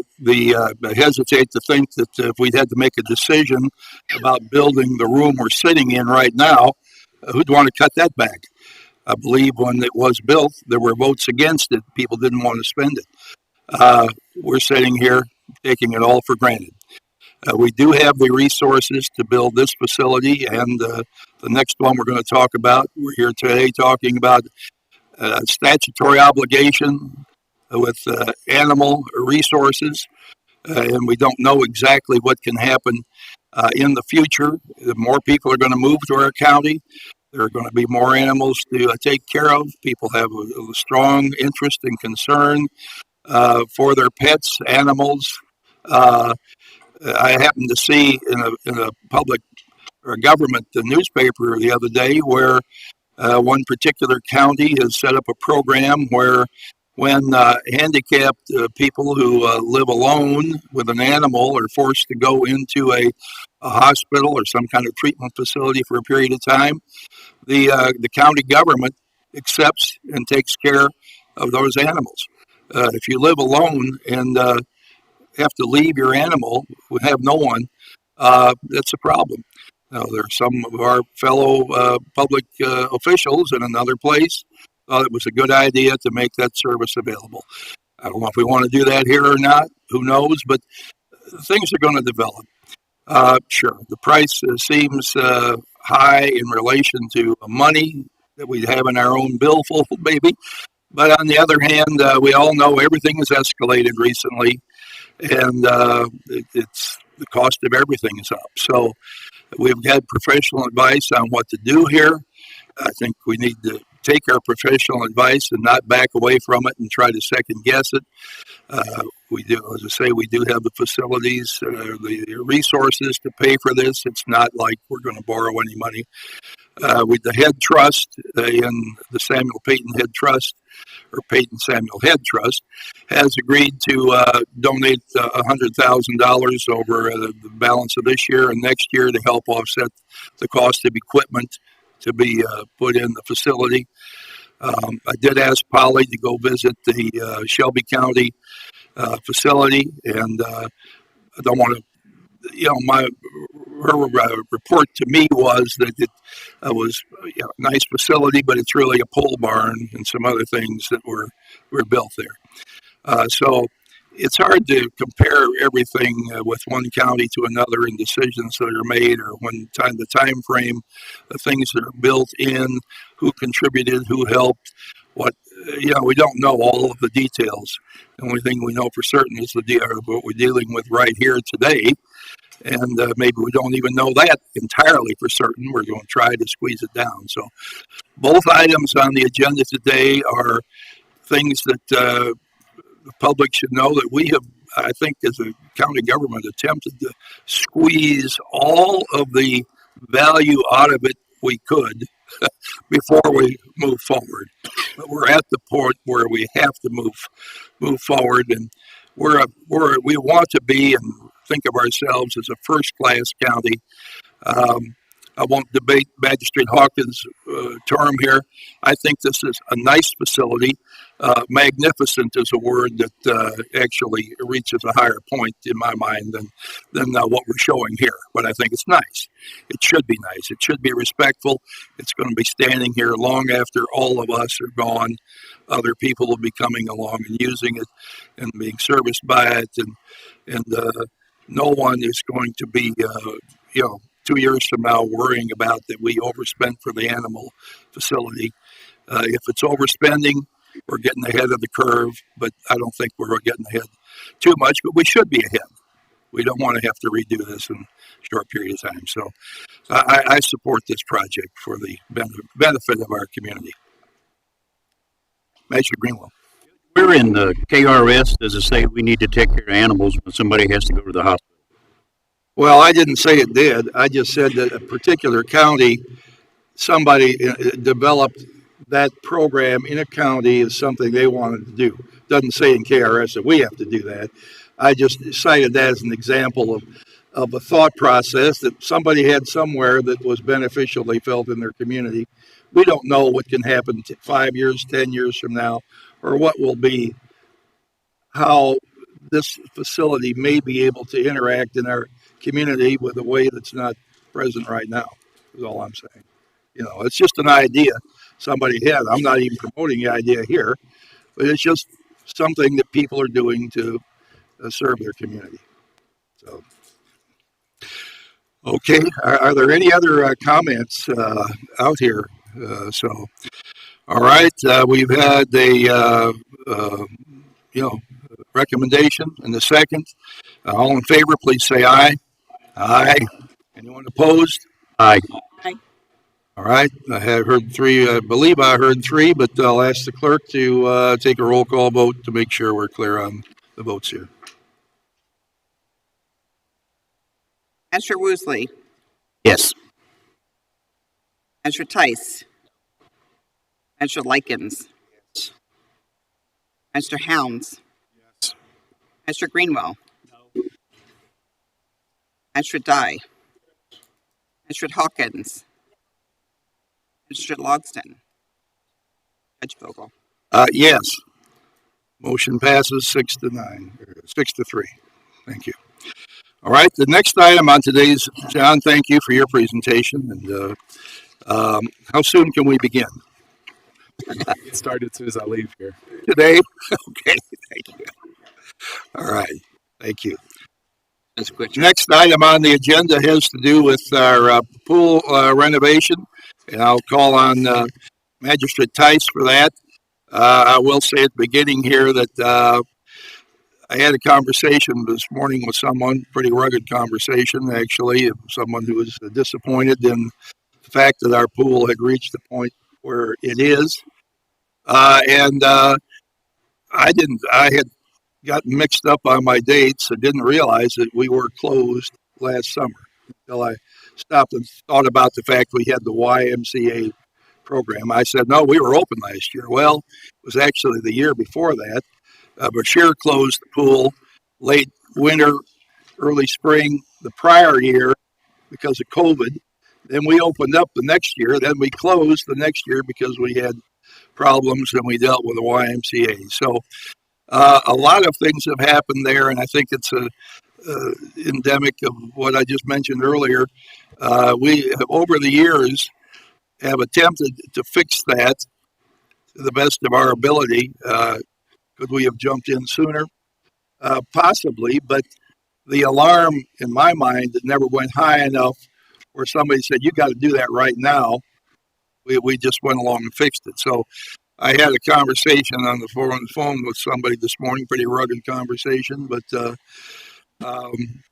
hesitate to think that if we'd had to make a decision about building the room we're sitting in right now, who'd want to cut that back? I believe when it was built, there were votes against it. People didn't want to spend it. We're sitting here taking it all for granted. We do have the resources to build this facility and the next one we're going to talk about. We're here today talking about a statutory obligation with animal resources, and we don't know exactly what can happen in the future. More people are going to move to our county. There are going to be more animals to take care of. People have a strong interest and concern for their pets, animals. I happened to see in a public or government newspaper the other day where one particular county has set up a program where when handicapped people who live alone with an animal are forced to go into a hospital or some kind of treatment facility for a period of time, the county government accepts and takes care of those animals. If you live alone and have to leave your animal, have no one, that's a problem. There are some of our fellow public officials in another place thought it was a good idea to make that service available. I don't know if we want to do that here or not. Who knows? But things are going to develop. Sure, the price seems high in relation to money that we have in our own billfold, maybe. But on the other hand, we all know everything has escalated recently, and it's the cost of everything is up. So we've had professional advice on what to do here. I think we need to take our professional advice and not back away from it and try to second guess it. We do, as I say, we do have the facilities, the resources to pay for this. It's not like we're going to borrow any money. With the Head Trust and the Samuel Peyton Head Trust, or Peyton Samuel Head Trust, has agreed to donate $100,000 over the balance of this year and next year to help offset the cost of equipment to be put in the facility. I did ask Polly to go visit the Shelby County facility, and I don't want to, her report to me was that it was a nice facility, but it's really a pole barn and some other things that were built there. So it's hard to compare everything with one county to another in decisions that are made or the time frame, the things that are built in, who contributed, who helped, what we don't know all of the details. The only thing we know for certain is what we're dealing with right here today, and maybe we don't even know that entirely for certain. We're going to try to squeeze it down. So both items on the agenda today are things that the public should know that we have, I think, as a county government, attempted to squeeze all of the value out of it we could before we move forward. But we're at the point where we have to move forward, and we want to be and think of ourselves as a first class county. I won't debate Magistrate Hawkins' term here. I think this is a nice facility. Magnificent is a word that actually reaches a higher point in my mind than what we're showing here. But I think it's nice. It should be nice. It should be respectful. It's going to be standing here long after all of us are gone. Other people will be coming along and using it and being serviced by it, and no one is going to be 2 years from now worrying about that we overspent for the animal facility. If it's overspending, we're getting ahead of the curve, but I don't think we're getting ahead too much, but we should be ahead. We don't want to have to redo this in a short period of time. So I support this project for the benefit of our community. Magistrate Greenwell. We're in the KRS. Does it say we need to take care of animals when somebody has to go to the hospital? Well, I didn't say it did. I just said that a particular county, somebody developed that program in a county is something they wanted to do. Doesn't say in KRS that we have to do that. I just cited that as an example of a thought process that somebody had somewhere that was beneficial, they felt, in their community. We don't know what can happen 5 years, 10 years from now, or what will be, how this facility may be able to interact in our community with a way that's not present right now, is all I'm saying. It's just an idea somebody had. I'm not even promoting the idea here, but it's just something that people are doing to serve their community. So, okay, are there any other comments out here? All right, we've had a recommendation and the second. All in favor, please say aye. Aye. Anyone opposed? Aye. Aye. All right, I have heard three. I believe I heard three, but I'll ask the clerk to take a roll call vote to make sure we're clear on the votes here. Magistrate Woosley, Yes. Magistrate Tice, Magistrate Likens, Magistrate Hounds, Magistrate Greenwell, Magistrate Dye, Magistrate Hawkins, Magistrate Logston, Judge Vogel. Yes. Motion passes 6-3. Thank you. All right, the next item on today's, John, thank you for your presentation. And how soon can we begin? Get started as soon as I leave here. Today? Okay, thank you. All right, thank you. That's quick. Next item on the agenda has to do with our pool renovation, and I'll call on Magistrate Tice for that. I will say at the beginning here that I had a conversation this morning with someone, pretty rugged conversation actually, someone who was disappointed in the fact that our pool had reached the point where it is. And I had gotten mixed up on my dates. I didn't realize that we were closed last summer until I stopped and thought about the fact we had the YMCA program. I said, no, we were open last year. Well, it was actually the year before that. Bashir closed the pool late winter, early spring the prior year because of COVID. Then we opened up the next year. Then we closed the next year because we had problems and we dealt with the YMCA. So a lot of things have happened there, and I think it's a endemic of what I just mentioned earlier. We have, over the years, have attempted to fix that to the best of our ability. Could we have jumped in sooner? Possibly, but the alarm in my mind never went high enough where somebody said, you got to do that right now. We just went along and fixed it. So I had a conversation on the phone with somebody this morning, pretty rugged conversation, but um,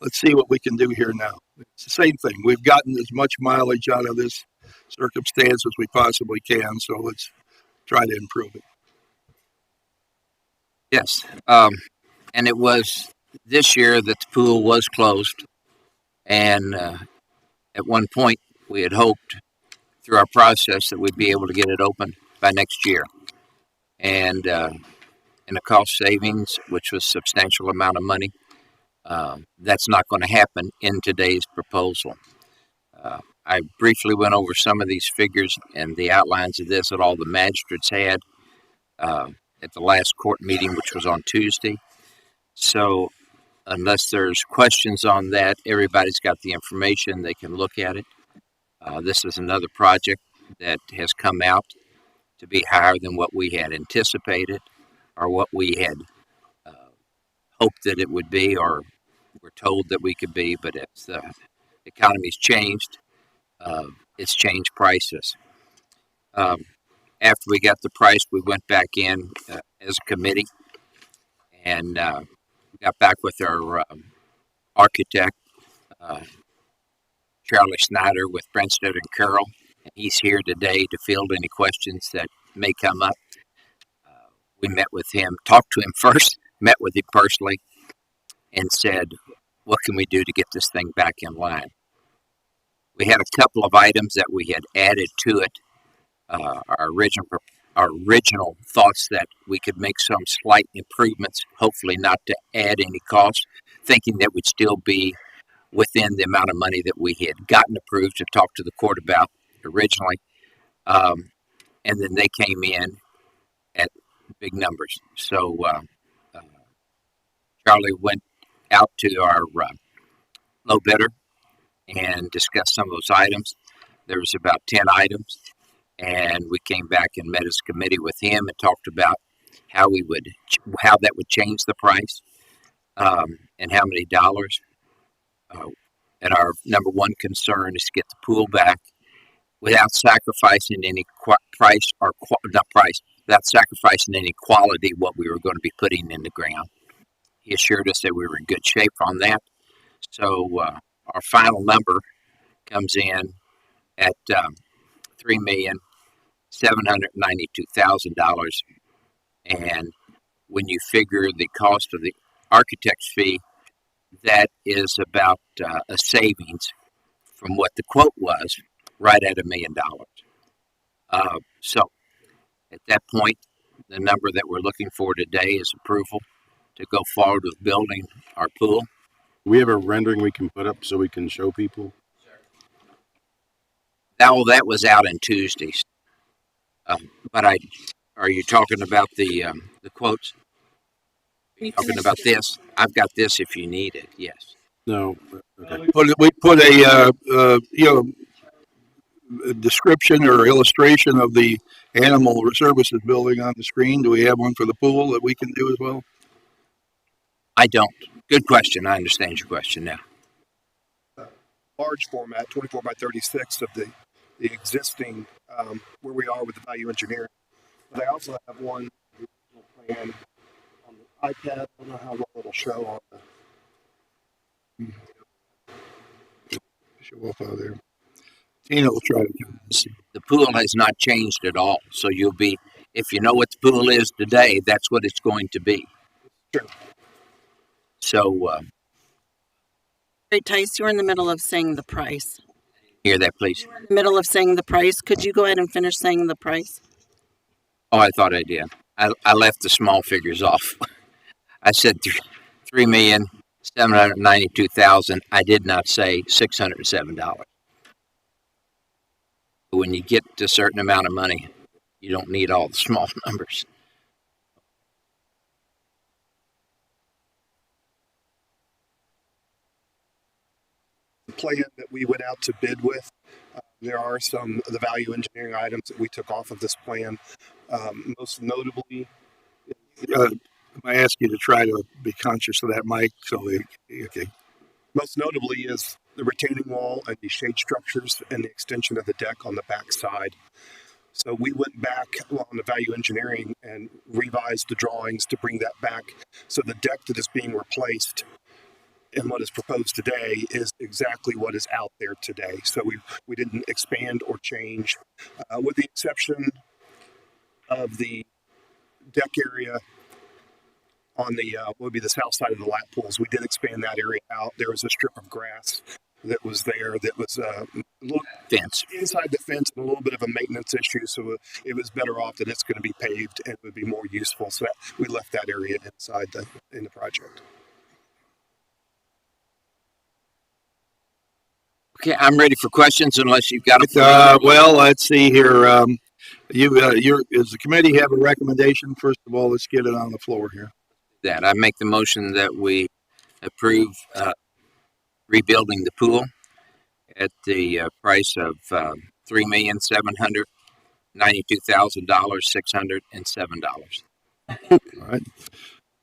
let's see what we can do here now. It's the same thing. We've gotten as much mileage out of this circumstance as we possibly can, so let's try to improve it. Yes. And it was this year that the pool was closed. And at one point, we had hoped through our process that we'd be able to get it open by next year. And in the cost savings, which was a substantial amount of money, that's not going to happen in today's proposal. I briefly went over some of these figures and the outlines of this that all the magistrates had at the last court meeting, which was on Tuesday. So unless there's questions on that, everybody's got the information. They can look at it. This is another project that has come out to be higher than what we had anticipated or what we had hoped that it would be or were told that we could be. But as the economy's changed, it's changed prices. After we got the price, we went back in as a committee and got back with our architect, Charlie Snyder, with Brentstead and Carroll. And he's here today to field any questions that may come up. We met with him, talked to him first, met with him personally, and said, what can we do to get this thing back in line? We had a couple of items that we had added to it. Our original thoughts that we could make some slight improvements, hopefully not to add any cost, thinking that we'd still be within the amount of money that we had gotten approved to talk to the court about originally. And then they came in at big numbers. So Charlie went out to our low bidder and discussed some of those items. There was about 10 items. And we came back and met as a committee with him and talked about how that would change the price and how many dollars. And our number one concern is to get the pool back without sacrificing any without sacrificing any quality what we were going to be putting in the ground. He assured us that we were in good shape on that. So our final number comes in at $3,792,000, and when you figure the cost of the architect's fee, that is about a savings from what the quote was, right at $1 million. So at that point, the number that we're looking for today is approval to go forward with building our pool. We have a rendering we can put up so we can show people. Now that was out on Tuesdays, but are you talking about the quotes? Are you talking about this? I've got this if you need it. Yes. No. Okay. We put a description or illustration of the animal services building on the screen. Do we have one for the pool that we can do as well? I don't. Good question. I understand your question now. Large format, 24 by 36 of the existing where we are with the value engineering. But I also have one plan on the iPad. I don't know how well it'll show on the. Show up out there. Tina will try to do this. The pool has not changed at all. So you'll be, if you know what the pool is today, that's what it's going to be. Sure. So, Great, Tice, you're in the middle of saying the price. hear that, please. In the middle of saying the price. Could you go ahead and finish saying the price? Oh, I thought I did. I left the small figures off. I said $3,792,000. I did not say $607. When you get to a certain amount of money, you don't need all the small numbers. The plan that we went out to bid with, there are some of the value engineering items that we took off of this plan. Most notably, I ask you to try to be conscious of that, Mike. Okay. Most notably is the retaining wall and the shade structures and the extension of the deck on the back side. So we went back on the value engineering and revised the drawings to bring that back. So the deck that is being replaced and what is proposed today is exactly what is out there today. So we didn't expand or change, with the exception of the deck area on the would be the south side of the lap pools. We did expand that area out. There was a strip of grass that was there that was a little Fence. inside the fence and a little bit of a maintenance issue. So it was better off that it's going to be paved and it would be more useful. So that we left that area inside in the project. Okay, I'm ready for questions unless you've got Well, let's see here. Does the committee have a recommendation? First of all, let's get it on the floor here. that. I make the motion that we approve rebuilding the pool at the price of $3,792,607.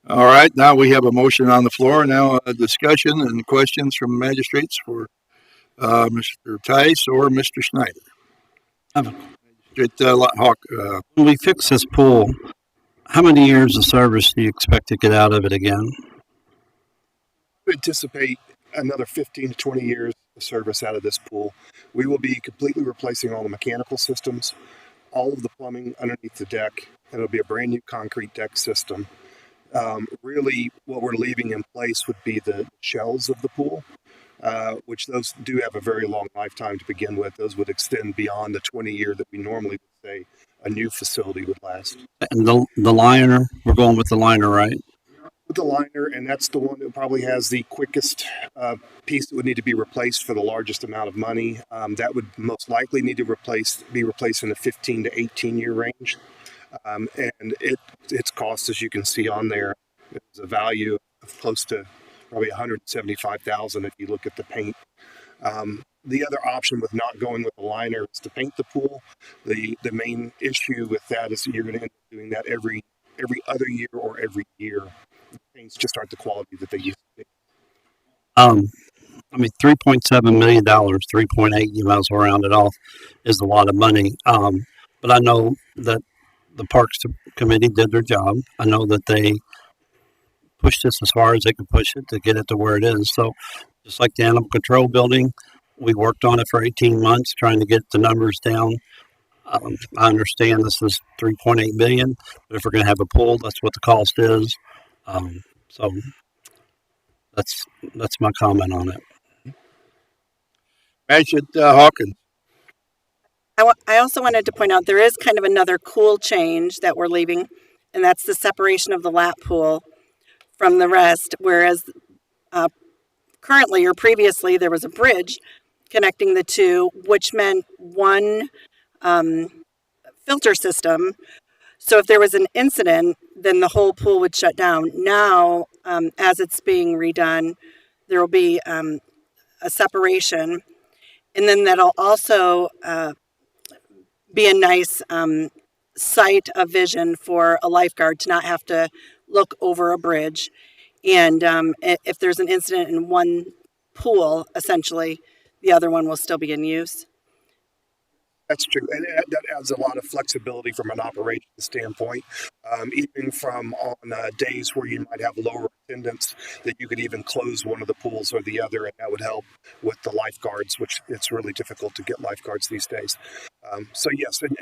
All right. Now we have a motion on the floor. Now a discussion and questions from magistrates for Mr. Tice or Mr. Schneider. When we fix this pool, how many years of service do you expect to get out of it again? We anticipate another 15 to 20 years of service out of this pool. We will be completely replacing all the mechanical systems, all of the plumbing underneath the deck, and it'll be a brand new concrete deck system. Really, what we're leaving in place would be the shells of the pool, which those do have a very long lifetime to begin with. Those would extend beyond the 20-year that we normally would say a new facility would last. And the liner, we're going with the liner, right? With the liner, and that's the one that probably has the quickest piece that would need to be replaced for the largest amount of money. That would most likely need to be replaced in the 15 to 18-year range. And its cost, as you can see on there, is a value of close to probably $175,000 if you look at the paint. The other option with not going with the liner is to paint the pool. The main issue with that is that you're going to end up doing that every other year or every year. The paints just aren't the quality that they used to be. $3.7 million, 3.8, you might as well round it off, is a lot of money. But I know that the Parks Committee did their job. I know that they pushed this as far as they could push it to get it to where it is. So just like the animal control building, we worked on it for 18 months trying to get the numbers down. I understand this is 3.8 million, but if we're going to have a pool, that's what the cost is. So that's my comment on it. Magistrate Hawkins. I also wanted to point out there is kind of another cool change that we're leaving, and that's the separation of the lap pool from the rest. Whereas currently or previously there was a bridge connecting the two, which meant one filter system. So if there was an incident, then the whole pool would shut down. Now, as it's being redone, there will be a separation, and then that'll also be a nice sight of vision for a lifeguard to not have to look over a bridge. And if there's an incident in one pool, essentially, the other one will still be in use. That's true, and that adds a lot of flexibility from an operations standpoint. Even from on days where you might have lower attendance, that you could even close one of the pools or the other, and that would help with the lifeguards, which it's really difficult to get lifeguards these days. So yes, and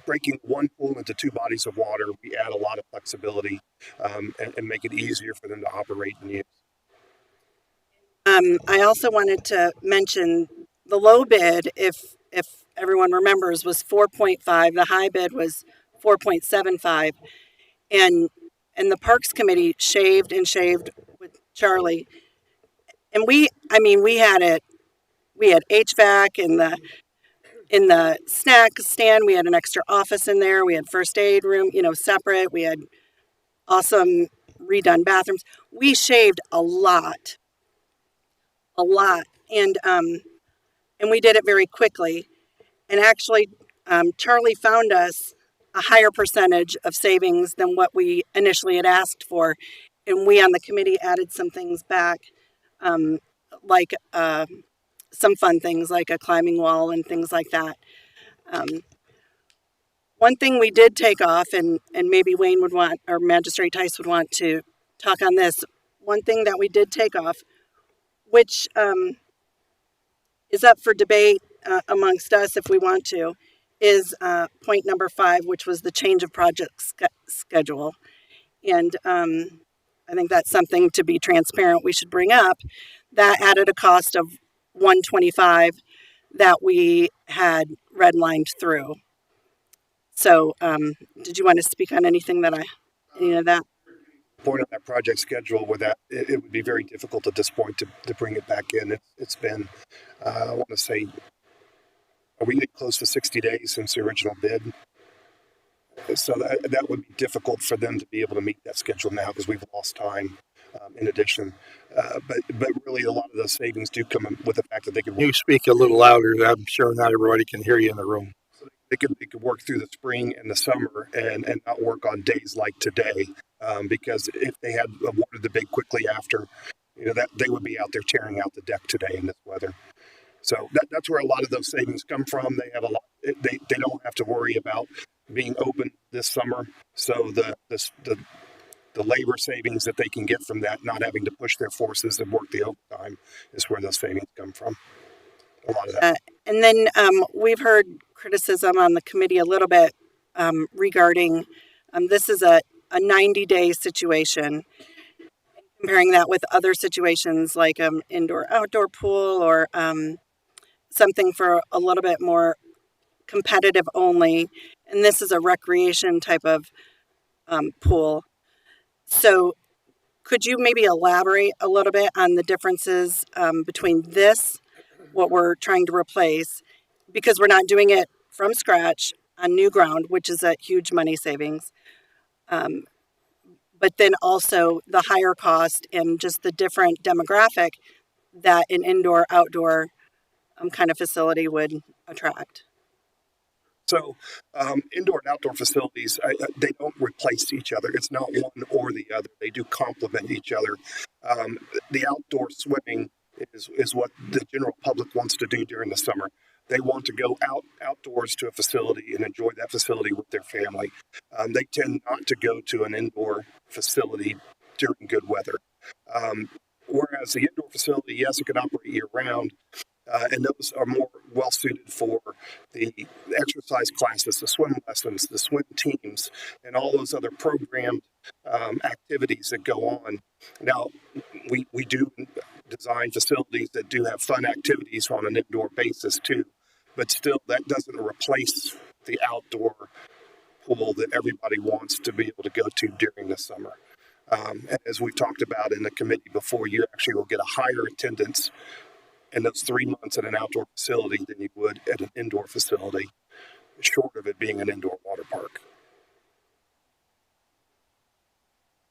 breaking one pool into two bodies of water, we add a lot of flexibility and make it easier for them to operate and use. I also wanted to mention the low bid, if everyone remembers, was 4.5. The high bid was 4.75, and the Parks Committee shaved with Charlie, and we had it. We had HVAC in the snack stand. We had an extra office in there. We had first aid room, separate. We had awesome redone bathrooms. We shaved a lot, and we did it very quickly. And actually, Charlie found us a higher percentage of savings than what we initially had asked for. And we on the committee added some things back, um, like some fun things like a climbing wall and things like that. Um, One thing we did take off, and maybe Wayne would want, or Magistrate Tice would want to talk on this. One thing that we did take off, which is up for debate amongst us if we want to, is point number 5, which was the change of project schedule. And I think that's something to be transparent we should bring up. That added a cost of $125 that we had redlined through. So, did you want to speak on anything any of that? Point on that project schedule where that it would be very difficult at this point to bring it back in. It's been, I want to say, are we getting close to 60 days since the original bid? So that would be difficult for them to be able to meet that schedule now because we've lost time. In addition, but really a lot of those savings do come with the fact that they could. You speak a little louder. I'm sure not everybody can hear you in the room. So they could work through the spring and the summer and not work on days like today, because if they had awarded the bid quickly after, that they would be out there tearing out the deck today in this weather. So that's where a lot of those savings come from. They have a lot. They don't have to worry about being open this summer. So the labor savings that they can get from that, not having to push their forces and work the overtime, is where those savings come from. A lot of that. And then we've heard criticism on the committee a little bit regarding this is a 90-day situation. Comparing that with other situations like indoor-outdoor pool or something for a little bit more competitive only. And this is a recreation type of pool. So could you maybe elaborate a little bit on the differences between this, what we're trying to replace, because we're not doing it from scratch on new ground, which is a huge money savings, but then also the higher cost and just the different demographic that an indoor-outdoor kind of facility would attract. So indoor and outdoor facilities, they don't replace each other. It's not one or the other. They do complement each other. The outdoor swimming is what the general public wants to do during the summer. They want to go outdoors to a facility and enjoy that facility with their family. They tend not to go to an indoor facility during good weather. Whereas the indoor facility, yes, it can operate year-round, and those are more well-suited for the exercise classes, the swim lessons, the swim teams, and all those other programmed activities that go on. Now, we do design facilities that do have fun activities on an indoor basis too, but still that doesn't replace the outdoor pool that everybody wants to be able to go to during the summer. As we've talked about in the committee before, you actually will get a higher attendance in those 3 months at an outdoor facility than you would at an indoor facility, short of it being an indoor water park.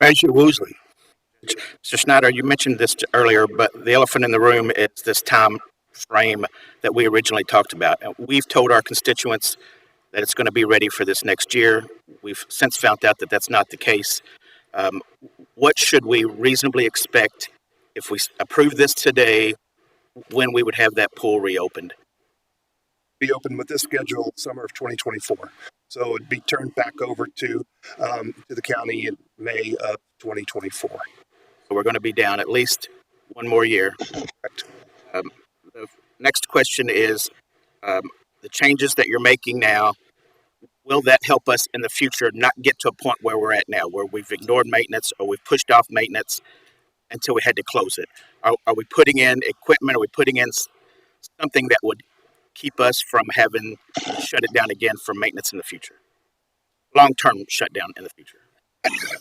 Mr. Woosley. Mr. Schneider, you mentioned this earlier, but the elephant in the room is this time frame that we originally talked about. And we've told our constituents that it's going to be ready for this next year. We've since found out that that's not the case. What should we reasonably expect if we approve this today, when we would have that pool reopened? Be open with this schedule summer of 2024. So it'd be turned back over to the county in May of 2024. So we're going to be down at least one more year. Correct. The next question is, the changes that you're making now, will that help us in the future not get to a point where we're at now, where we've ignored maintenance or we've pushed off maintenance until we had to close it? Are we putting in equipment? Are we putting in something that would keep us from having to shut it down again for maintenance in the future? Long-term shutdown in the future.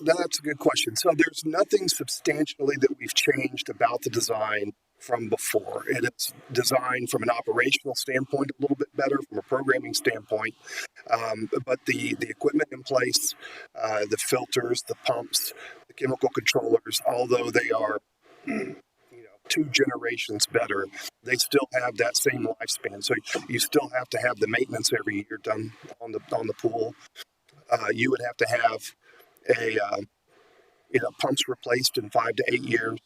That's a good question. So there's nothing substantially that we've changed about the design from before. It is designed from an operational standpoint a little bit better, from a programming standpoint. But the equipment in place, the filters, the pumps, the chemical controllers, although they are 2 generations better, they still have that same lifespan. So you still have to have the maintenance every year done on the pool. you would have to have a pumps replaced in 5 to 8 years,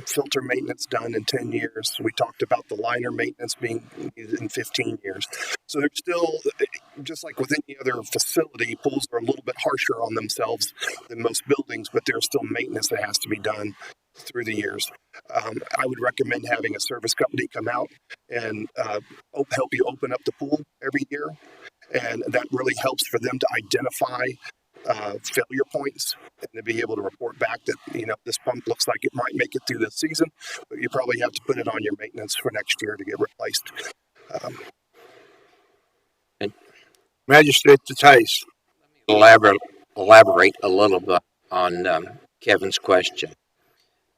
filter maintenance done in 10 years. We talked about the liner maintenance being in 15 years. So there's still, just like with any other facility, pools are a little bit harsher on themselves than most buildings, but there's still maintenance that has to be done through the years. I would recommend having a service company come out and help you open up the pool every year. And that really helps for them to identify failure points and to be able to report back that, this pump looks like it might make it through the season, but you probably have to put it on your maintenance for next year to get replaced. Magistrate Tice. Elaborate a little bit on Kevin's question.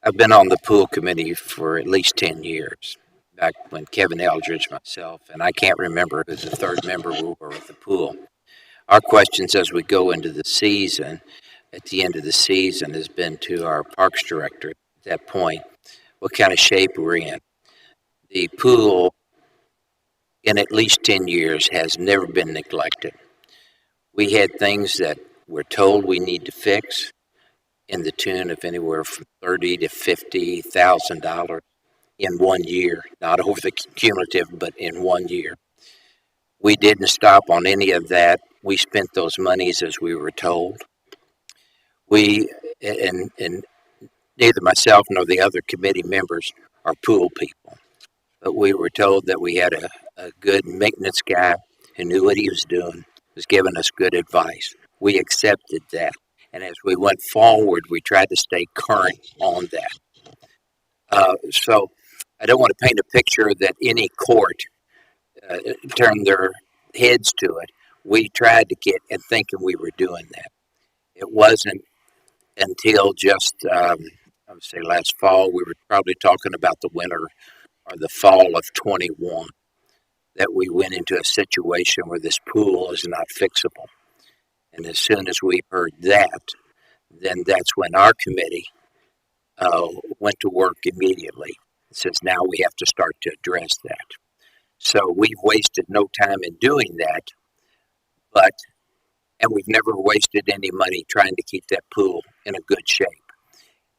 I've been on the pool committee for at least 10 years, back when Kevin Eldridge, myself, and I can't remember who the third member we were with the pool. Our questions as we go into the season, at the end of the season, has been to our parks director at that point, what kind of shape we're in. The pool, in at least 10 years, has never been neglected. We had things that we're told we need to fix in the tune of anywhere from $30,000 to $50,000 in 1 year, not over the cumulative, but in 1 year. We didn't stop on any of that. We spent those monies as we were told. We, and neither myself nor the other committee members are pool people, but we were told that we had a good maintenance guy who knew what he was doing, was giving us good advice. We accepted that. And as we went forward, we tried to stay current on that. So I don't want to paint a picture that any court turned their heads to it. We tried to get and thinking we were doing that. It wasn't until just, I would say last fall, we were probably talking about the winter or the fall of 21, that we went into a situation where this pool is not fixable. And as soon as we heard that, then that's when our committee went to work immediately. It says now we have to start to address that. So we've wasted no time in doing that, and we've never wasted any money trying to keep that pool in a good shape.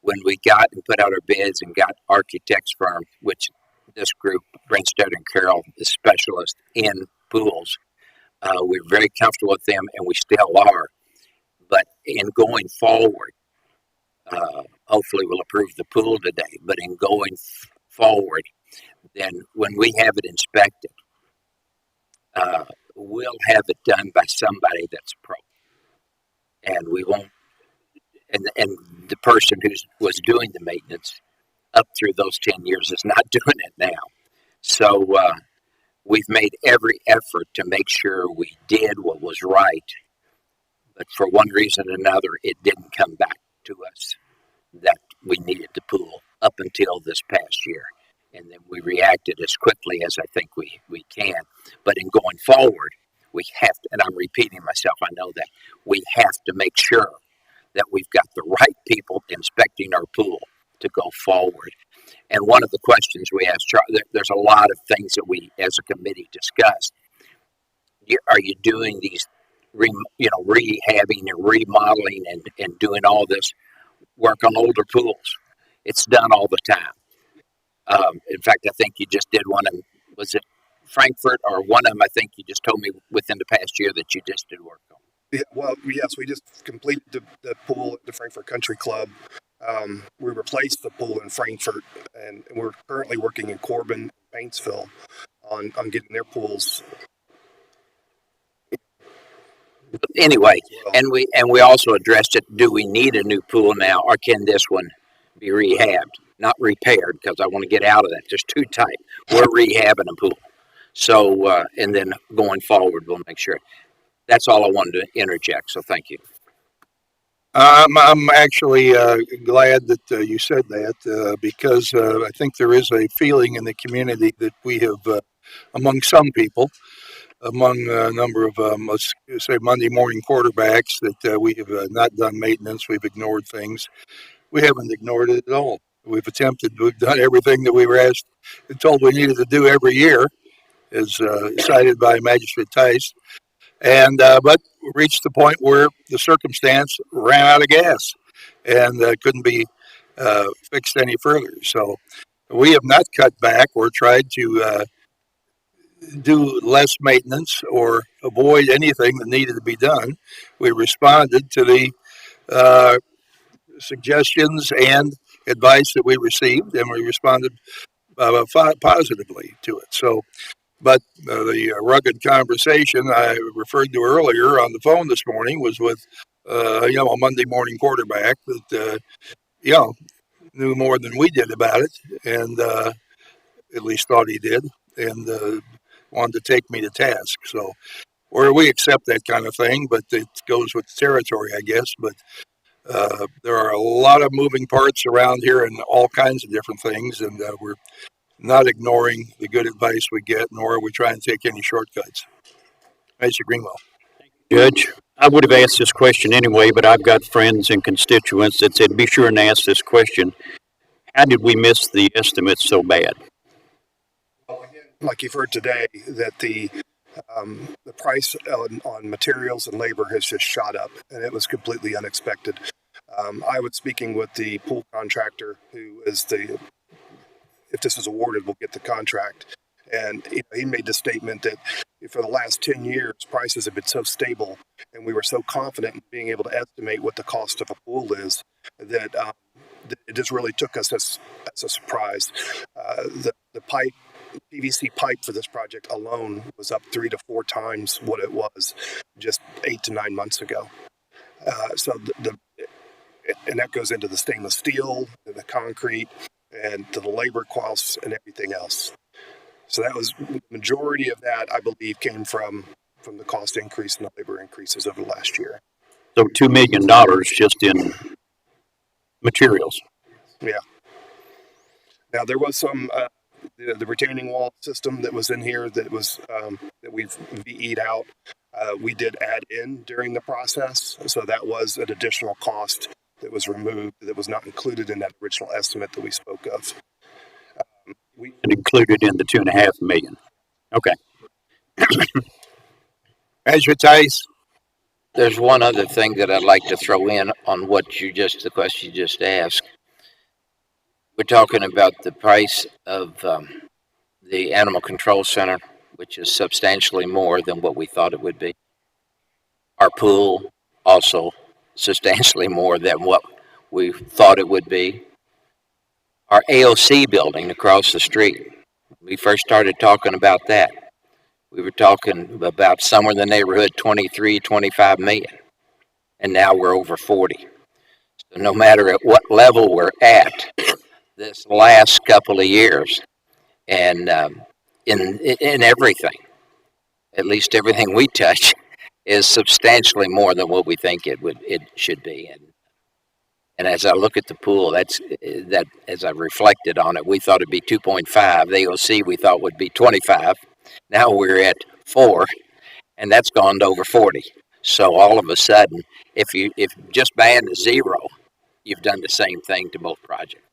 When we got and put out our bids and got architects firm, which this group, Brent Stoddard and Carroll, is specialist in pools, we're very comfortable with them, and we still are. But in going forward, hopefully we'll approve the pool today, but in going forward, then when we have it inspected, we'll have it done by somebody that's pro. And we won't, and the person who was doing the maintenance up through those 10 years is not doing it now. So we've made every effort to make sure we did what was right. But for one reason or another, it didn't come back to us that we needed the pool up until this past year. And then we reacted as quickly as I think we can. But in going forward, we have to, and I'm repeating myself, I know that, we have to make sure that we've got the right people inspecting our pool to go forward. And one of the questions we asked, there's a lot of things that we as a committee discussed. Are you doing these, rehabbing and remodeling and doing all this work on older pools? It's done all the time. In fact, I think you just did one in, was it Frankfurt or one of them? I think you just told me within the past year that you just did work on. Yeah, well, yes, we just completed the pool at the Frankfurt Country Club. We replaced the pool in Frankfurt, and we're currently working in Corbin, Paintsville, on getting their pools. Anyway, and we also addressed it. Do we need a new pool now, or can this one be rehabbed, not repaired? Because I want to get out of that. It's too tight. We're rehabbing a pool. So, and then going forward, we'll make sure. That's all I wanted to interject. So, thank you. I'm actually glad that you said that because I think there is a feeling in the community that we have, among some people, among a number of, let's say, Monday morning quarterbacks, that we have not done maintenance. We've ignored things. We haven't ignored it at all. We've done everything that we were asked and told we needed to do every year, as cited by Magistrate Tice. And but reached the point where the circumstance ran out of gas and couldn't be fixed any further. So we have not cut back or tried to do less maintenance or avoid anything that needed to be done. We responded to the uh, suggestions and advice that we received, and we responded positively to it. So, but the rugged conversation I referred to earlier on the phone this morning was with, a Monday morning quarterback that, knew more than we did about it, and at least thought he did, and wanted to take me to task. So, where we accept that kind of thing, but it goes with the territory, I guess. But there are a lot of moving parts around here and all kinds of different things, and we're not ignoring the good advice we get, nor are we trying to take any shortcuts. Mr. Greenwell. Judge, I would have asked this question anyway, but I've got friends and constituents that said, be sure and ask this question. How did we miss the estimates so bad? Like you've heard today, that the price on materials and labor has just shot up, and it was completely unexpected. I was speaking with the pool contractor, who is if this is awarded, will get the contract. And he made the statement that for the last 10 years, prices have been so stable, and we were so confident in being able to estimate what the cost of a pool is, that it just really took us as a surprise. The PVC pipe for this project alone was up 3 to 4 times what it was just 8 to 9 months ago. And that goes into the stainless steel, and the concrete, and to the labor costs and everything else. So that was the majority of that, I believe, came from the cost increase and the labor increases over the last year. So $2 million just in materials. Yeah. Now there was some the retaining wall system that was in here that was that we've VE'd out. We did add in during the process, so that was an additional cost that was removed that was not included in that original estimate that we spoke of. And included in the $2.5 million. Okay. As your Tice. There's one other thing that I'd like to throw in on the question you just asked. We're talking about the price of the Animal Control Center, which is substantially more than what we thought it would be. Our pool, also substantially more than what we thought it would be. Our AOC building across the street, we first started talking about that. We were talking about somewhere in the neighborhood 23, 25 million. And now we're over 40. So no matter at what level we're at this last couple of years, and in everything, at least everything we touch, is substantially more than what we think it should be. And as I look at the pool, that as I reflected on it, we thought it'd be 2.5. The AOC we thought would be 25. Now we're at 4, and that's gone to over 40. So all of a sudden, if just by adding 0, you've done the same thing to both projects.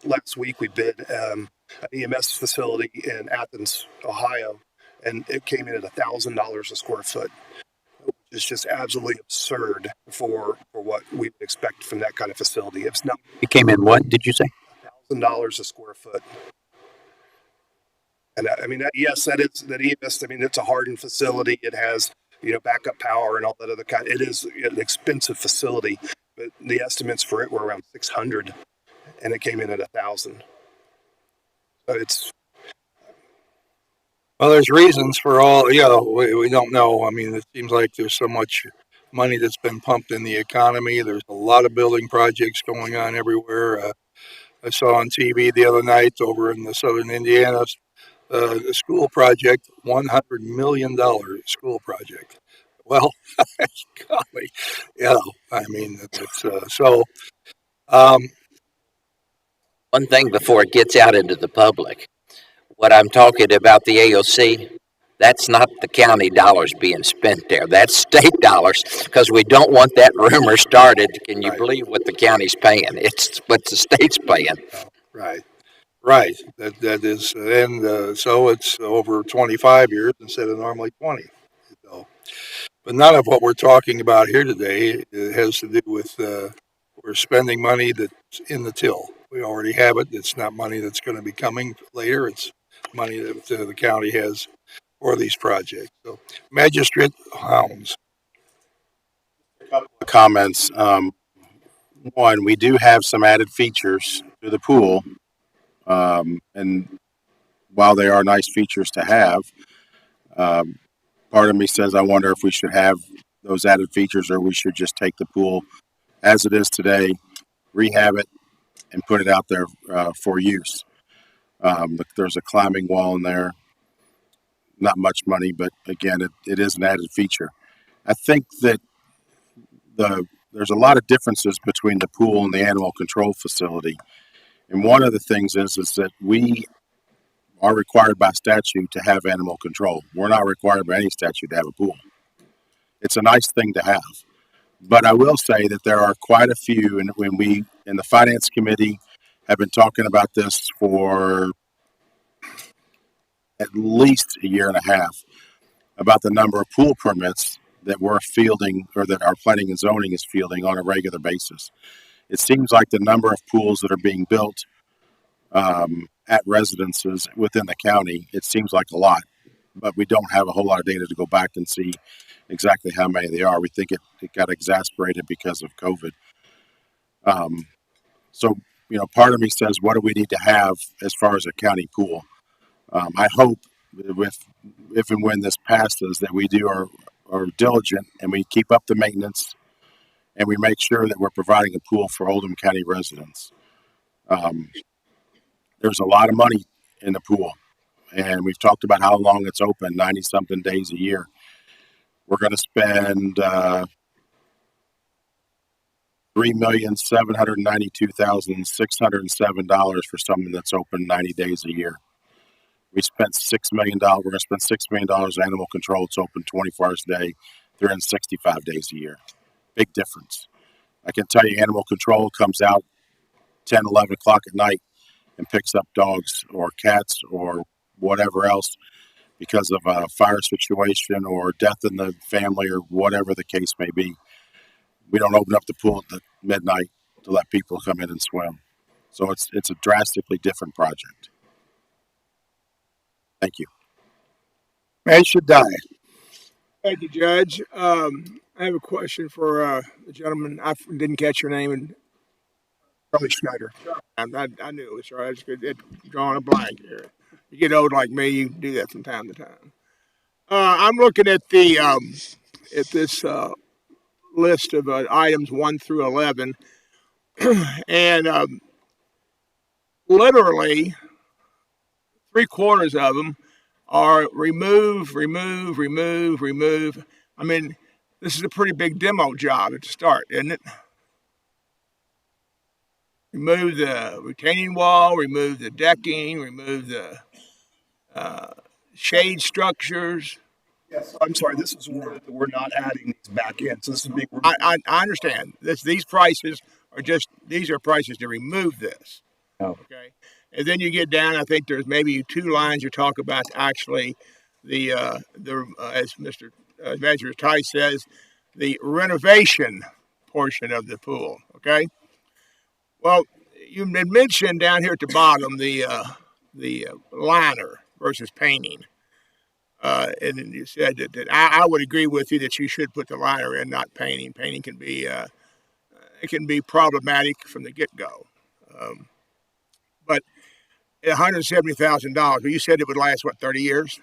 Last week we bid an EMS facility in Athens, Ohio, and it came in at $1,000 a square foot. It's just absolutely absurd for what we would expect from that kind of facility. It's not. It came in what, did you say? $1,000 a square foot. And I mean, yes, that EMS, I mean, it's a hardened facility. It has, backup power and all that other kind. It is an expensive facility, but the estimates for it were around 600, and it came in at 1,000. So it's. Well, there's reasons for all, we don't know. I mean, it seems like there's so much money that's been pumped in the economy. There's a lot of building projects going on everywhere. I saw on TV the other night over in the southern Indiana, a school project, $100 million school project. Well, golly, I mean, it's One thing before it gets out into the public, what I'm talking about, the AOC, that's not the county dollars being spent there. That's state dollars, because we don't want that rumor started. Can you believe what the county's paying? It's what the state's paying. Right. That is, and so it's over 25 years instead of normally 20. So, But none of what we're talking about here today has to do with, we're spending money that's in the till. We already have it. It's not money that's going to be coming later. It's money that the county has for these projects. So, Magistrate Hounds. Comments. One, we do have some added features to the pool. And while they are nice features to have, um, part of me says I wonder if we should have those added features or we should just take the pool as it is today, rehab it, and put it out there for use. There's a climbing wall in there. Not much money, but again, it is an added feature. I think that there's a lot of differences between the pool and the animal control facility. And one of the things is that we are required by statute to have animal control. We're not required by any statute to have a pool. It's a nice thing to have. But I will say that there are quite a few, and when we in the finance committee have been talking about this for at least a year and a half, about the number of pool permits that we're fielding or that our planning and zoning is fielding on a regular basis. It seems like the number of pools that are being built at residences within the county, it seems like a lot, but we don't have a whole lot of data to go back and see exactly how many they are. We think it got exacerbated because of COVID. So, part of me says, what do we need to have as far as a county pool? I hope if and when this passes that we do are diligent and we keep up the maintenance and we make sure that we're providing a pool for Oldham County residents. There's a lot of money in the pool, and we've talked about how long it's open, 90 something days a year. We're going to spend $3,792,607 for something that's open 90 days a year. We spent $6 million. We're going to spend $6 million on animal control. It's open 24 hours a day, 365 days a year. Big difference. I can tell you, animal control comes out 10, 11 o'clock at night and picks up dogs or cats or whatever else because of a fire situation or death in the family or whatever the case may be. We don't open up the pool at midnight to let people come in and swim. So it's a drastically different project. Thank you. Man should die. Thank you, Judge. I have a question for the gentleman. I didn't catch your name, and Charlie Schneider. I knew it was right. I just drawing a blank here. You get old like me, you do that from time to time. I'm looking at the at this list of items 1 through 11, and literally 3/4 of them are remove, remove, remove, remove. I mean, this is a pretty big demo job at the start, isn't it? Remove the retaining wall, remove the decking, remove the shade structures. Yes, I'm sorry. This is work that we're not adding these back in. So this is being. I understand. These prices are these are prices to remove this. Oh. Okay. And then you get down, I think there's maybe 2 lines you talk about actually the as Mr. Measure Tice says, the renovation portion of the pool. Okay. Well, you had mentioned down here at the bottom the liner versus painting. And then you said that I would agree with you that you should put the liner in, not painting. Painting can be it can be problematic from the get-go. But $170,000, but you said it would last, what, 30 years?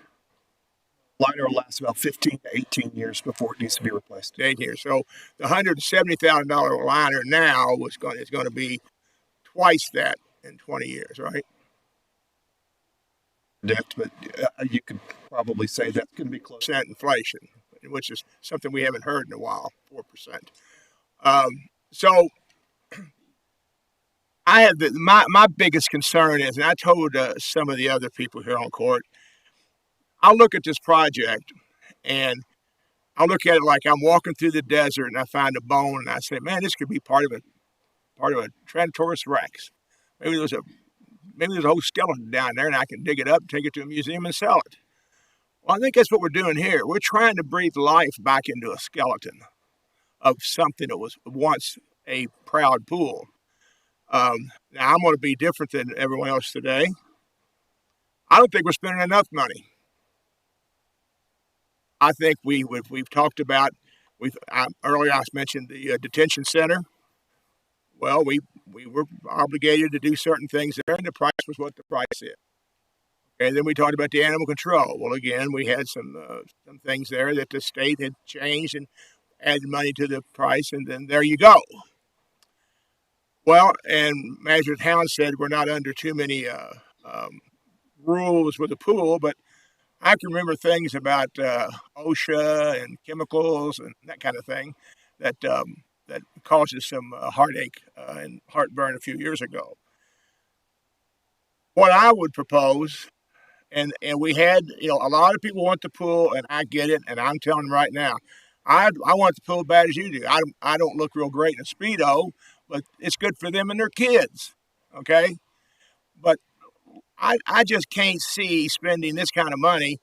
Liner will last about 15 to 18 years before it needs to be replaced. 18 years. So the $170,000 liner now is going to be twice that in 20 years, right? Predict, but you could probably say that's going to be close to inflation, which is something we haven't heard in a while, 4%. So I have my biggest concern is, and I told some of the other people here on court, I'll look at this project and I'll look at it like I'm walking through the desert and I find a bone and I say, man, this could be part of a Tyrannosaurus Rex. Maybe there's a whole skeleton down there and I can dig it up, take it to a museum and sell it. Well, I think that's what we're doing here. We're trying to breathe life back into a skeleton of something that was once a proud pool. Now, I'm going to be different than everyone else today. I don't think we're spending enough money. I think we've talked about earlier. I mentioned the detention center. Well, we were obligated to do certain things there, and the price was what the price is. And then we talked about the animal control. Well, again, we had some things there that the state had changed and added money to the price, and then there you go. Well, and Manager Town said we're not under too many rules with the pool, but I can remember things about OSHA and chemicals and that kind of thing that causes some heartache and heartburn a few years ago. What I would propose, and we had, a lot of people want the pool, and I get it, and I'm telling them right now, I want the pool as bad as you do. I don't look real great in a Speedo, but it's good for them and their kids, okay? But I just can't see spending this kind of money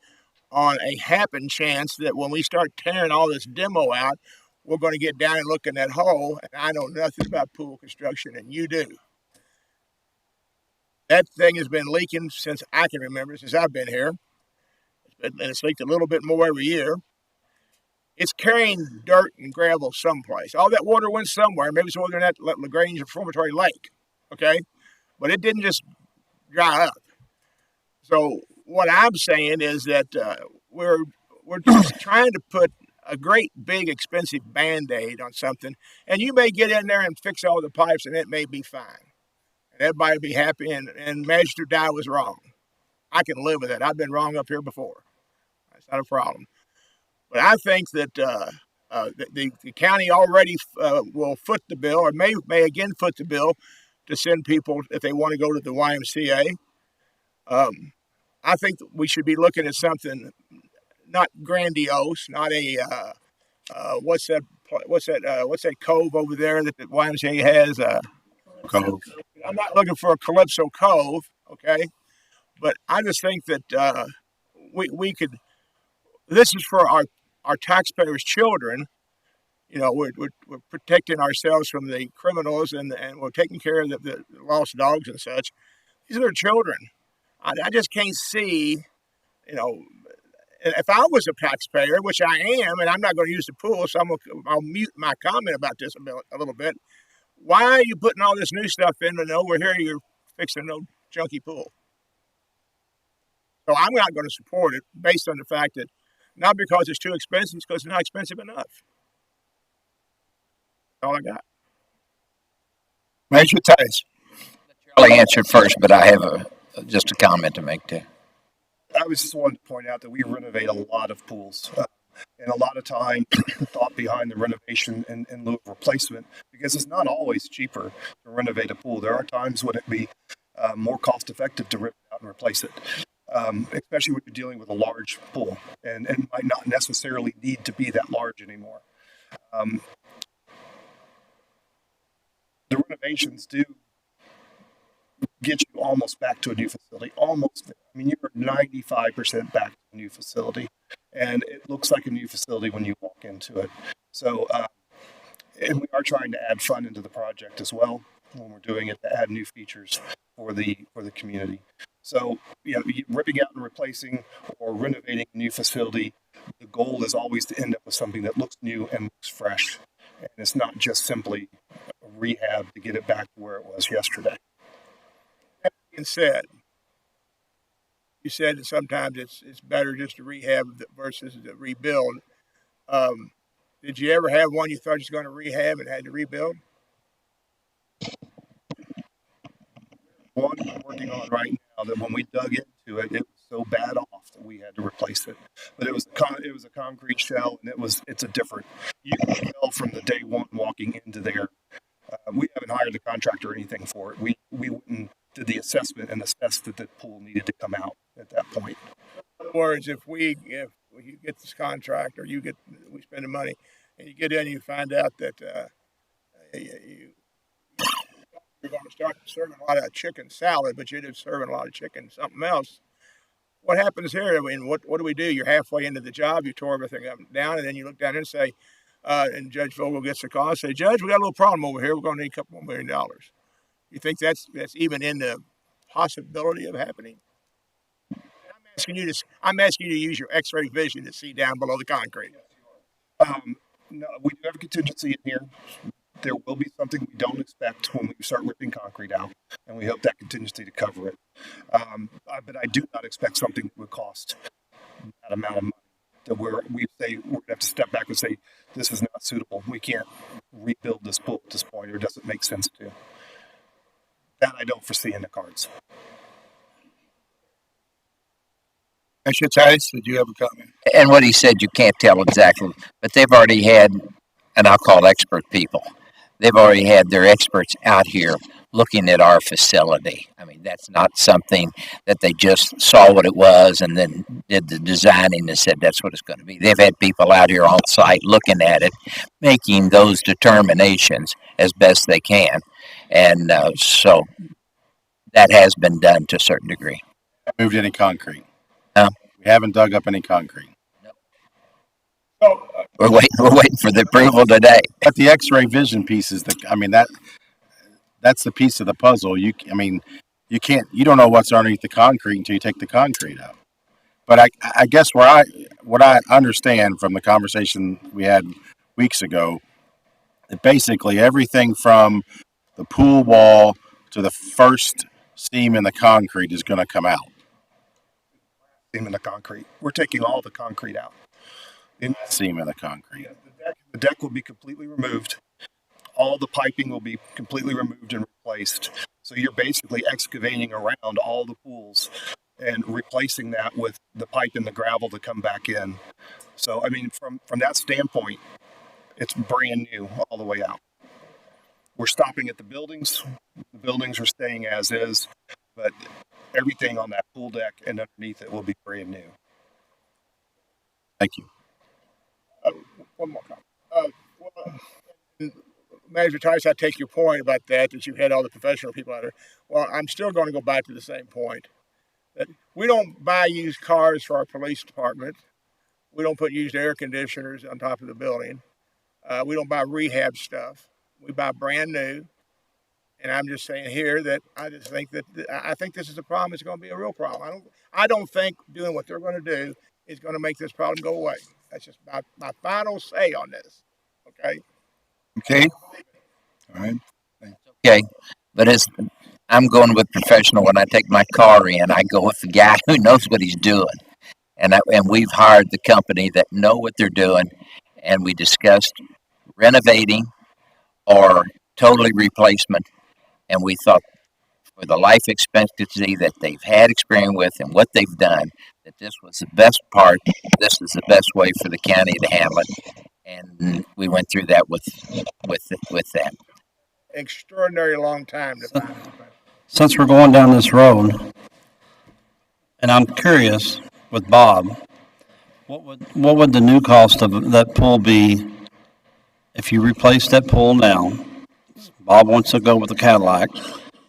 on a happen chance that when we start tearing all this demo out, we're going to get down and look in that hole, and I know nothing about pool construction, and you do. That thing has been leaking since I can remember, since I've been here, and it's leaked a little bit more every year. It's carrying dirt and gravel someplace. All that water went somewhere. Maybe it's over in that LaGrange Reformatory Lake, okay? But it didn't just dry up. So what I'm saying is that we're just trying to put a great big expensive Band-Aid on something, and you may get in there and fix all the pipes, and it may be fine, and everybody will be happy. And Magister Dye was wrong. I can live with that. I've been wrong up here before. That's not a problem. But I think that the county already will foot the bill, or may again foot the bill, to send people if they want to go to the YMCA. I think we should be looking at something not grandiose, not a what's that cove over there that the YMCA has? Cove. I'm not looking for a Calypso Cove, okay? But I just think that we could. This is for our taxpayers' children. We're protecting ourselves from the criminals, and we're taking care of the lost dogs and such. These are their children. I just can't see, if I was a taxpayer, which I am, and I'm not going to use the pool, so I'll mute my comment about this a little bit. Why are you putting all this new stuff in, and over here you're fixing no junky pool? So I'm not going to support it based on the fact that, not because it's too expensive, it's because it's not expensive enough. That's all I got. Major Tice. Charlie answered first, but I have just a comment to make too. I was just wanting to point out that we renovate a lot of pools. And a lot of time the thought behind the renovation in lieu of replacement, because it's not always cheaper to renovate a pool. There are times when it'd be more cost effective to rip it out and replace it, especially when you're dealing with a large pool and might not necessarily need to be that large anymore. The renovations do get you almost back to a new facility. Almost. I mean, you're 95% back to a new facility, and it looks like a new facility when you walk into it. So, and we are trying to add fun into the project as well when we're doing it, to add new features for the community. So, ripping out and replacing or renovating a new facility, the goal is always to end up with something that looks new and looks fresh, and it's not just simply a rehab to get it back to where it was yesterday. That being said, you said that sometimes it's better just to rehab versus to rebuild. Did you ever have one you thought you was going to rehab and had to rebuild? One we're working on right now that when we dug into it, it was so bad off that we had to replace it. But it was a concrete shell, and it's a different. You can tell from the day one walking into there. We haven't hired the contractor or anything for it. We went and did the assessment and assessed that the pool needed to come out at that point. In other words, if you get this contract, or we spend the money, and you get in and you find out that you're going to start serving a lot of chicken salad, but you're just serving a lot of chicken something else, what happens here? I mean, what do we do? You're halfway into the job, you tore everything up and down, and then you look down and say, and Judge Vogel gets the call and say, Judge, we got a little problem over here. We're going to need a couple more $1 million. You think that's even in the possibility of happening? I'm asking you to use your X-ray vision to see down below the concrete. No, we do have a contingency in here. There will be something we don't expect when we start ripping concrete out, and we hope that contingency to cover it. But I do not expect something that would cost that amount of money that we say we're going to have to step back and say this is not suitable. We can't rebuild this pool at this point, or it doesn't make sense to. That I don't foresee in the cards. Commissioner Tice, did you have a comment? And what he said, you can't tell exactly, but they've already had, and I'll call expert people, they've already had their experts out here looking at our facility. I mean, that's not something that they just saw what it was and then did the designing and said that's what it's going to be. They've had people out here on site looking at it, making those determinations as best they can. And so that has been done to a certain degree. Moved any concrete? Huh? We haven't dug up any concrete. So, We're waiting for the approval today. But the X-ray vision piece is that's the piece of the puzzle. You don't know what's underneath the concrete until you take the concrete out. But I guess what I understand from the conversation we had weeks ago, that basically everything from the pool wall to the first seam in the concrete is going to come out. Seam in the concrete. We're taking all the concrete out. Seam in the concrete. The deck will be completely removed. All the piping will be completely removed and replaced. So you're basically excavating around all the pools and replacing that with the pipe and the gravel to come back in. So, I mean, from that standpoint, it's brand new all the way out. We're stopping at the buildings. The buildings are staying as is, but everything on that pool deck and underneath it will be brand new. Thank you. One more comment. Manager Tice, I take your point about that you've had all the professional people out there. Well, I'm still going to go back to the same point. That we don't buy used cars for our police department. We don't put used air conditioners on top of the building. We don't buy rehab stuff. We buy brand new. And I'm just saying here that I just think that I think this is a problem. It's going to be a real problem. I don't think doing what they're going to do is going to make this problem go away. That's just my final say on this. Okay. Okay. All right. Okay, but I'm going with professional. When I take my car in, I go with the guy who knows what he's doing. And we've hired the company that know what they're doing, and we discussed renovating or totally replacement. And we thought for the life expectancy that they've had experience with and what they've done, that this was the best part. This is the best way for the county to handle it. And we went through that with that. Extraordinary long time to find it. Since we're going down this road, and I'm curious with Bob, what would the new cost of that pool be if you replace that pool now? Bob wants to go with the Cadillac.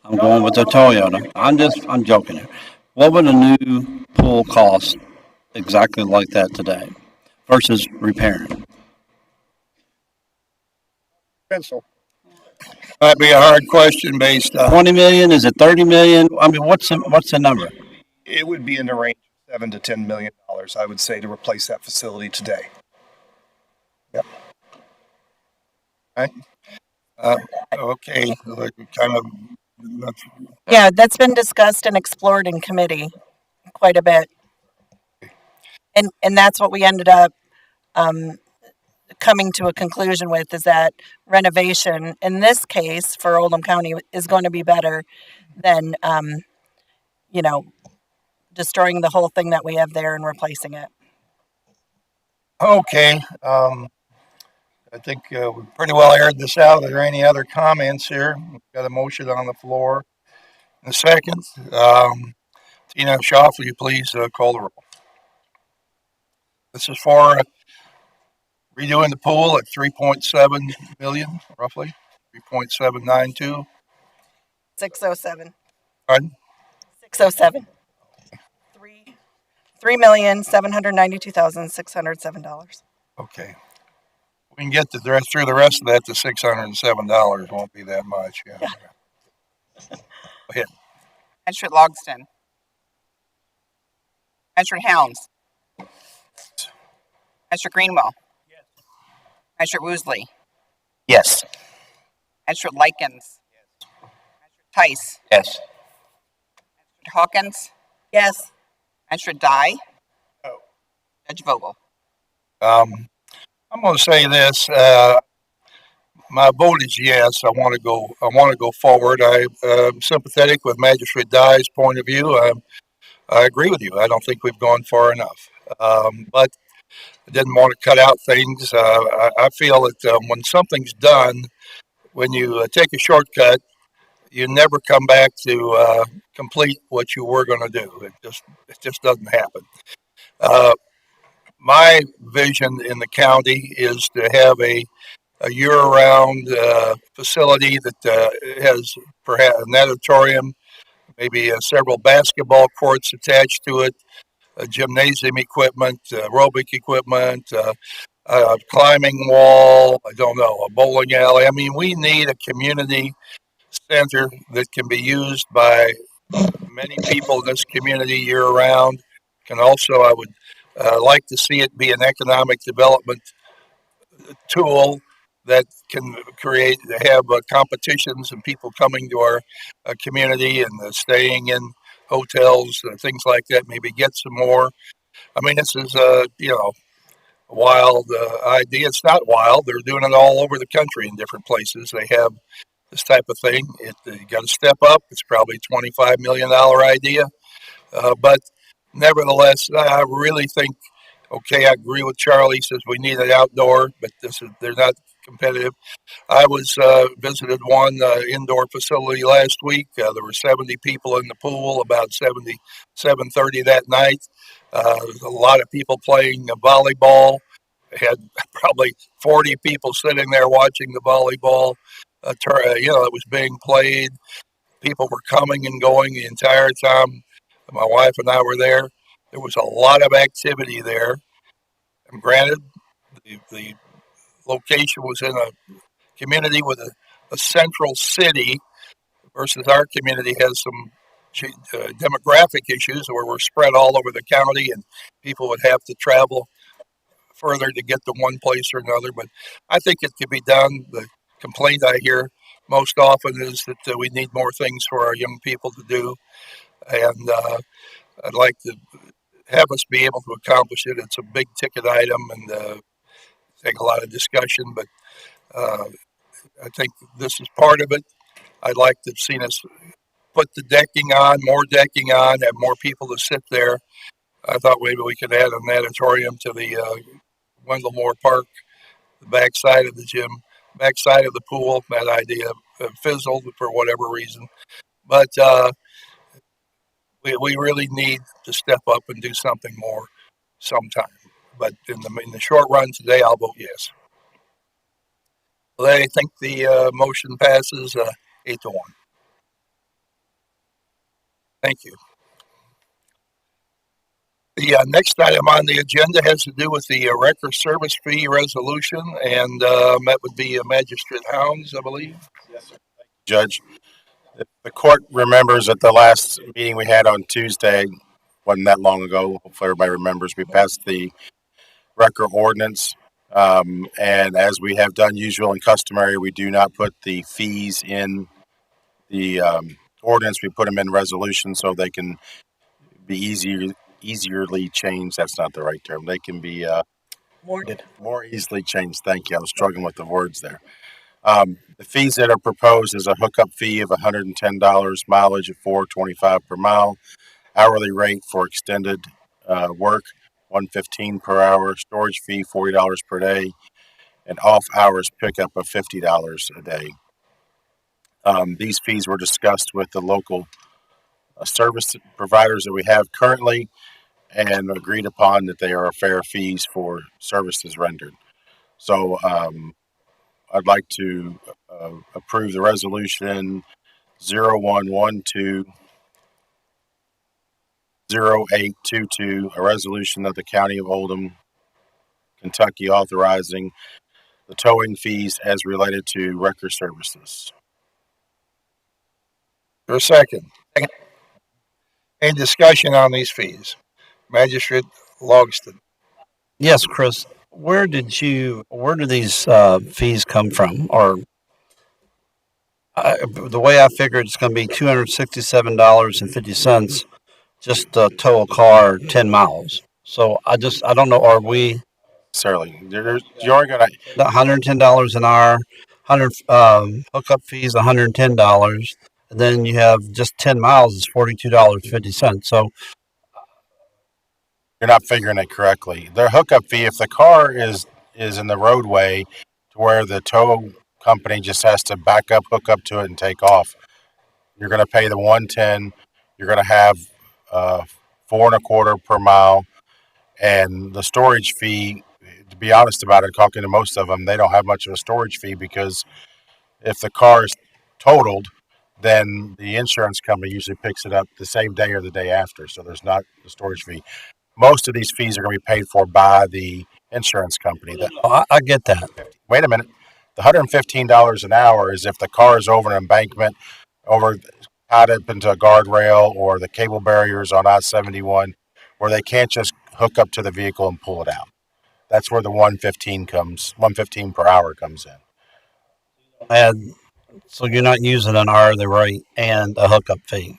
I'm going with the Toyota. I'm joking here. What would a new pool cost exactly like that today versus repairing? Pencil. Might be a hard question based on 20 million? Is it 30 million? I mean, what's the number? It would be in the range of $7 to $10 million, I would say, to replace that facility today. Yep. right. Okay, like kind of. Yeah, that's been discussed and explored in committee quite a bit. And that's what we ended up coming to a conclusion with, is that renovation in this case for Oldham County is going to be better than destroying the whole thing that we have there and replacing it. Okay, I think we pretty well aired this out. Are there any other comments here? We've got a motion on the floor. In a second, Tina Shaw, will you please call the roll? This is for redoing the pool at 3.7 million, roughly 3.792. 607. Pardon? 607. $3,792,607. Okay. We can get through the rest of that to $607. Won't be that much. Yeah. Go ahead. Magistrate Logston. Magistrate Helms. Magistrate Greenwell. Magistrate Woosley. Yes. Magistrate Likens. Magistrate Tice. Yes. Magistrate Hawkins. Yes. Magistrate Dye. Judge Vogel. I'm going to say this. My vote is yes. I want to go. I want to go forward. I'm sympathetic with Magistrate Dye's point of view. I agree with you. I don't think we've gone far enough. But I didn't want to cut out things. I feel that when something's done, when you take a shortcut, you never come back to complete what you were going to do. It just doesn't happen. Uh, my vision in the county is to have a year-round facility that has perhaps an auditorium, maybe several basketball courts attached to it, gymnasium equipment, aerobic equipment, a climbing wall. I don't know, a bowling alley. I mean, we need a community center that can be used by many people in this community year-round. Can also, I would like to see it be an economic development tool that can have competitions and people coming to our community and staying in hotels, things like that. Maybe get some more. I mean, this is a wild idea. It's not wild. They're doing it all over the country in different places. They have this type of thing. You got to step up. It's probably a $25 million idea, but nevertheless, I really think. Okay, I agree with Charlie. He says we need it outdoor, but they're not competitive. I was visited one indoor facility last week. There were 70 people in the pool, about 7:30 that night. A lot of people playing volleyball. Had probably 40 people sitting there watching the volleyball. It was being played. People were coming and going the entire time. My wife and I were there. There was a lot of activity there. And granted, the location was in a community with a central city versus our community has some demographic issues where we're spread all over the county and people would have to travel further to get to one place or another. But I think it could be done. The complaint I hear most often is that we need more things for our young people to do. And I'd like to have us be able to accomplish it. It's a big ticket item and take a lot of discussion, but I think this is part of it. I'd like to have seen us put the decking on, more decking on, have more people to sit there. I thought maybe we could add an auditorium to the Wendell Park, the backside of the gym, backside of the pool. That idea fizzled for whatever reason. But we really need to step up and do something more sometime. But in the short run today, I'll vote yes. I think the motion passes 8-1. Thank you. The next item on the agenda has to do with the record service fee resolution, and that would be Magistrate Hounds, I believe. Yes, sir. Judge, the court remembers at the last meeting we had on Tuesday, wasn't that long ago, hopefully everybody remembers, we passed the record ordinance. And as we have done usual and customary, we do not put the fees in the ordinance. We put them in resolution so they can be easierly changed. That's not the right term. They can be more easily changed. Thank you. I was struggling with the words there. The fees that are proposed is a hookup fee of $110, mileage of $4.25 per mile, hourly rate for extended work $115 per hour, storage fee $40 per day, and off hours pickup of $50 a day. These fees were discussed with the local service providers that we have currently and agreed upon that they are fair fees for services rendered. So I'd like to approve the resolution 0112 0822, a resolution of the County of Oldham, Kentucky authorizing the towing fees as related to wrecker services. For a second. Any discussion on these fees? Magistrate Logston. Yes, Chris. Where do these fees come from? Or the way I figured it's going to be $267.50 just to tow a car 10 miles. So I don't know. Are we Necessarily, you're going to $110 an hour, 100 hookup fees $110, and then you have just 10 miles is $42.50. So you're not figuring it correctly. Their hookup fee, if the car is in the roadway to where the tow company just has to back up, hook up to it, and take off, you're going to pay the 110. You're going to have 4.25 per mile, and the storage fee. To be honest about it, talking to most of them, they don't have much of a storage fee because if the car is totaled, then the insurance company usually picks it up the same day or the day after. So there's not a storage fee. Most of these fees are going to be paid for by the insurance company. I get that. Wait a minute. The $115 an hour is if the car is over an embankment, over tied up into a guardrail or the cable barriers on I-71, where they can't just hook up to the vehicle and pull it out. That's where the 115 per hour comes in. And so you're not using an hourly rate and a hookup fee.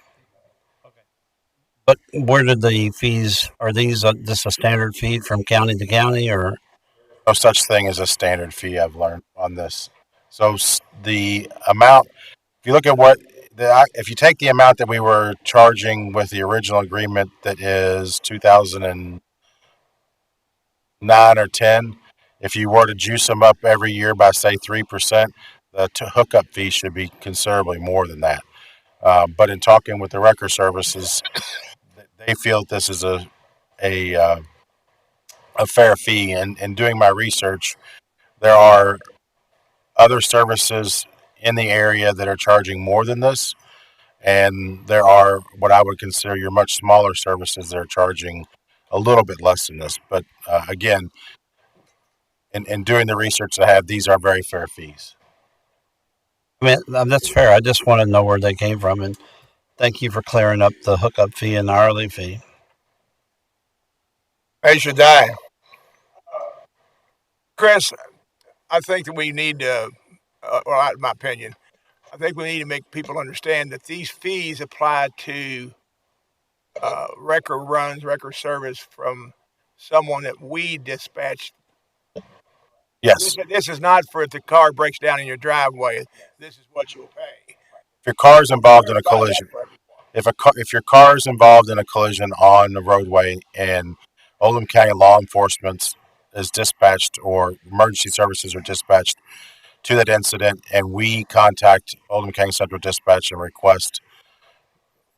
But where did the fees, are these just a standard fee from county to county, or? No such thing as a standard fee, I've learned on this. So the amount, if you look at if you take the amount that we were charging with the original agreement that is 2009 or 10, if you were to juice them up every year by say 3%, the hookup fee should be considerably more than that. But in talking with the wrecker services, they feel this is a fair fee. And in doing my research, there are other services in the area that are charging more than this, and there are what I would consider your much smaller services that are charging a little bit less than this. But again, in doing the research I have, these are very fair fees. I mean, that's fair. I just want to know where they came from, and thank you for clearing up the hookup fee and the hourly fee. They should die. Chris, I think that we need to, well, in my opinion, I think we need to make people understand that these fees apply to wrecker runs, wrecker service from someone that we dispatched. Yes. This is not for if the car breaks down in your driveway. This is what you'll pay. If your car is involved in a collision, if your car is involved in a collision on the roadway and Oldham County law enforcement is dispatched or emergency services are dispatched to that incident, and we contact Oldham County Central Dispatch and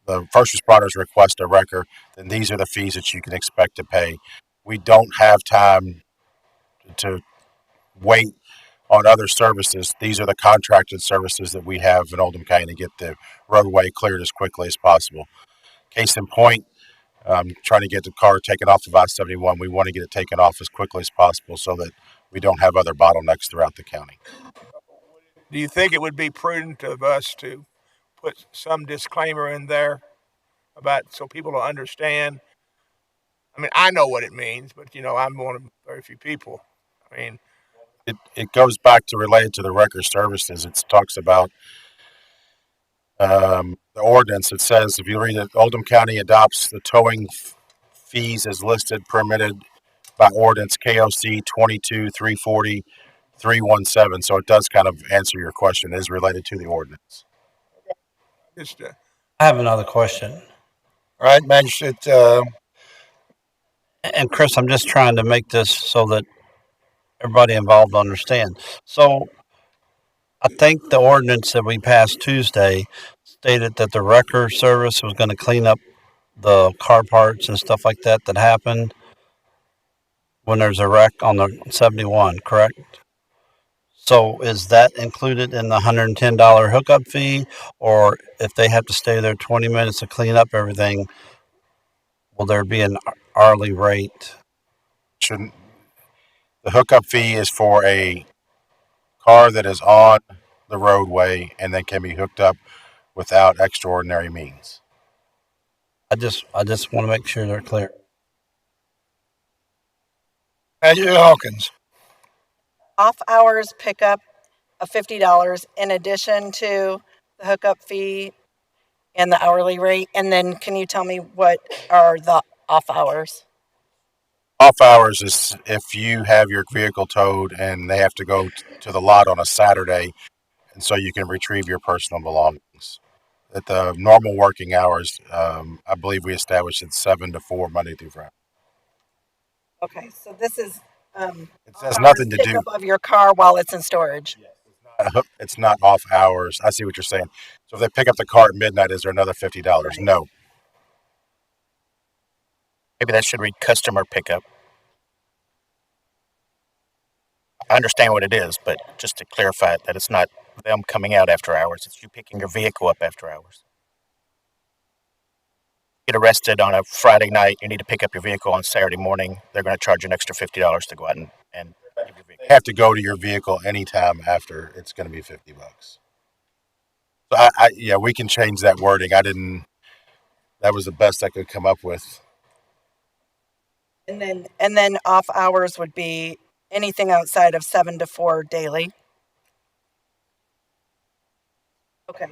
the first responders request a wrecker, then these are the fees that you can expect to pay. We don't have time to wait on other services. These are the contracted services that we have in Oldham County to get the roadway cleared as quickly as possible. Case in point, trying to get the car taken off of I-71. We want to get it taken off as quickly as possible so that we don't have other bottlenecks throughout the county. Do you think it would be prudent of us to put some disclaimer in there about so people will understand? I mean, I know what it means, but I'm one of very few people. I mean, it goes back to related to the wrecker services. It talks about the ordinance. It says, if you read it, Oldham County adopts the towing fees as listed permitted by ordinance KOC 22-340-317. So it does kind of answer your question. It is related to the ordinance. I have another question. All right, Magistrate. And Chris, I'm just trying to make this so that everybody involved understand. So I think the ordinance that we passed Tuesday stated that the wrecker service was going to clean up the car parts and stuff like that happened when there's a wreck on the 71, correct? So is that included in the $110 hookup fee, or if they have to stay there 20 minutes to clean up everything, will there be an hourly rate? Shouldn't, the hookup fee is for a car that is on the roadway and then can be hooked up without extraordinary means. I just want to make sure they're clear. Manager Hawkins. Off hours pickup of $50 in addition to the hookup fee and the hourly rate. And then can you tell me what are the off hours? Off hours is if you have your vehicle towed and they have to go to the lot on a Saturday, and so you can retrieve your personal belongings. At the normal working hours, I believe we established it's 7 to 4 Monday through Friday. Okay, so this is It has nothing to do. pickup of your car while it's in storage. It's not off hours. I see what you're saying. So if they pick up the car at midnight, is there another $50? Right. No. Maybe that should read customer pickup. I understand what it is, but just to clarify it, that it's not them coming out after hours. It's you picking your vehicle up after hours. Get arrested on a Friday night, you need to pick up your vehicle on Saturday morning. They're going to charge you an extra $50 to go out and give your vehicle. You have to go to your vehicle anytime after. It's going to be $50. So yeah, we can change that wording. That was the best I could come up with. And then off hours would be anything outside of 7 to 4 daily. Okay.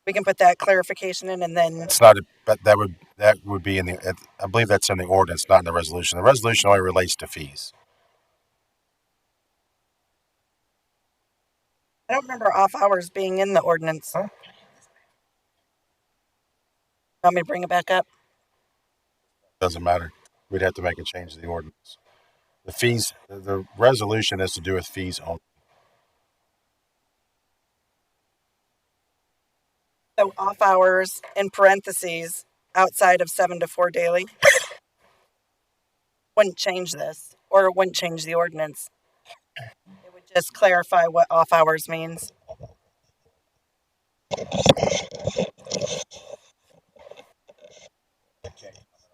We can put that clarification in, and then It's not, but that would be in the. I believe that's in the ordinance, not in the resolution. The resolution only relates to fees. I don't remember off hours being in the ordinance. Huh? Want me to bring it back up? Doesn't matter. We'd have to make a change to the ordinance. The fees, the resolution has to do with fees only. So off hours in parentheses outside of 7 to 4 daily. Wouldn't change this, or it wouldn't change the ordinance. It would just clarify what off hours means.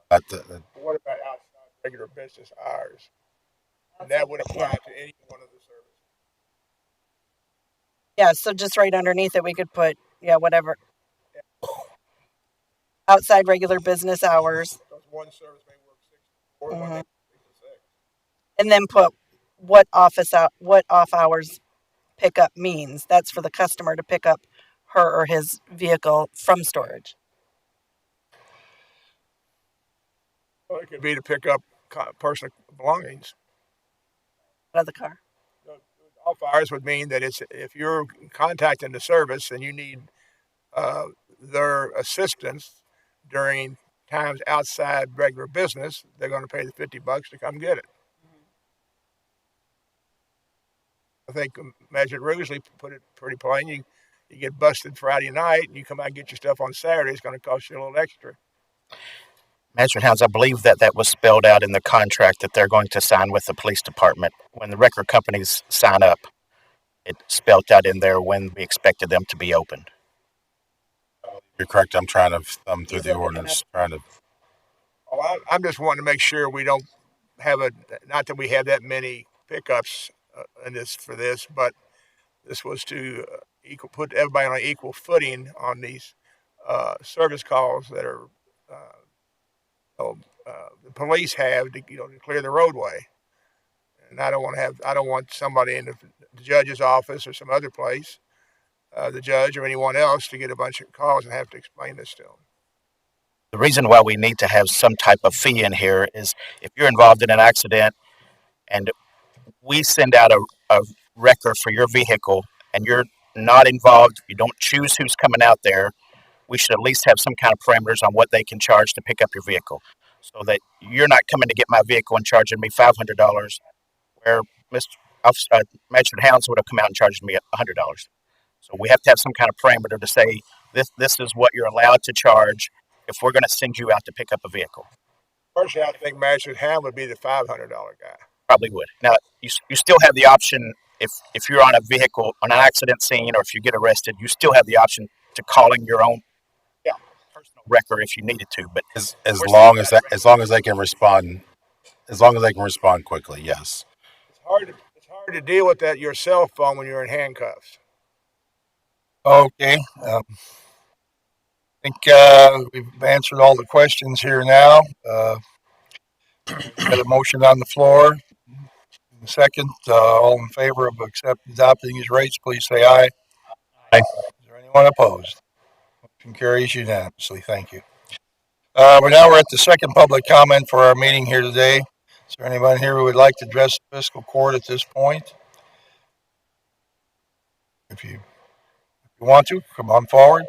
What about outside regular business hours? And that would apply to any one of the services. Yeah, so just right underneath it, we could put, whatever. Outside regular business hours. Because one service may work 6 to 4, one may work 6 to 6. And then put what off hours pickup means. That's for the customer to pick up her or his vehicle from storage. Well, it could be to pick up personal belongings. Out of the car. Off hours would mean that if you're contacting the service and you need their assistance during times outside regular business, they're going to pay the $50 to come get it. I think Magistrate Rusley put it pretty plain. You get busted Friday night and you come out and get your stuff on Saturday, it's going to cost you a little extra. Magistrate Hounds, I believe that was spelled out in the contract that they're going to sign with the police department. When the record companies sign up, it spelled out in there when we expected them to be open. You're correct. I'm trying to thumb through the ordinance, I'm just wanting to make sure we don't have not that we have that many pickups for this, but this was to put everybody on an equal footing on these service calls that are the police have to clear the roadway. And I don't want somebody in the judge's office or some other place, the judge or anyone else, to get a bunch of calls and have to explain this to them. The reason why we need to have some type of fee in here is if you're involved in an accident and we send out a record for your vehicle and you're not involved, you don't choose who's coming out there, we should at least have some kind of parameters on what they can charge to pick up your vehicle so that you're not coming to get my vehicle and charging me $500 where Magistrate Hounds would have come out and charged me $100. So we have to have some kind of parameter to say this is what you're allowed to charge if we're going to send you out to pick up a vehicle. Personally, I think Magistrate Hound would be the $500 guy. Probably would. Now, you still have the option if you're on a vehicle, on an accident scene, or if you get arrested, you still have the option to calling your own personal wrecker if you needed to. But As we're long seeing as guys as long as they can respond, as long as they can respond quickly, yes. It's hard to deal with that your cell phone when you're in handcuffs. Okay, I think we've answered all the questions here now. Got a motion on the floor. Second, all in favor of adopting these rates, please say aye. Aye. Is there anyone opposed? Motion carries unanimously. Thank you. We're at the second public comment for our meeting here today. Is there anyone here who would like to address the fiscal court at this point? If you want to, come on forward.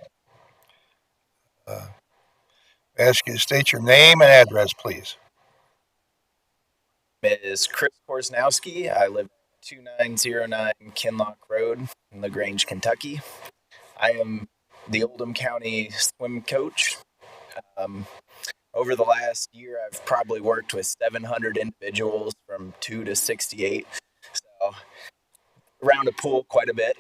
Ask you to state your name and address, please. Is Chris Korsnowski. I live at 2909 Kinlock Road in LaGrange, Kentucky. I am the Oldham County swim coach. Over the last year, I've probably worked with 700 individuals from 2 to 68. So around a pool quite a bit.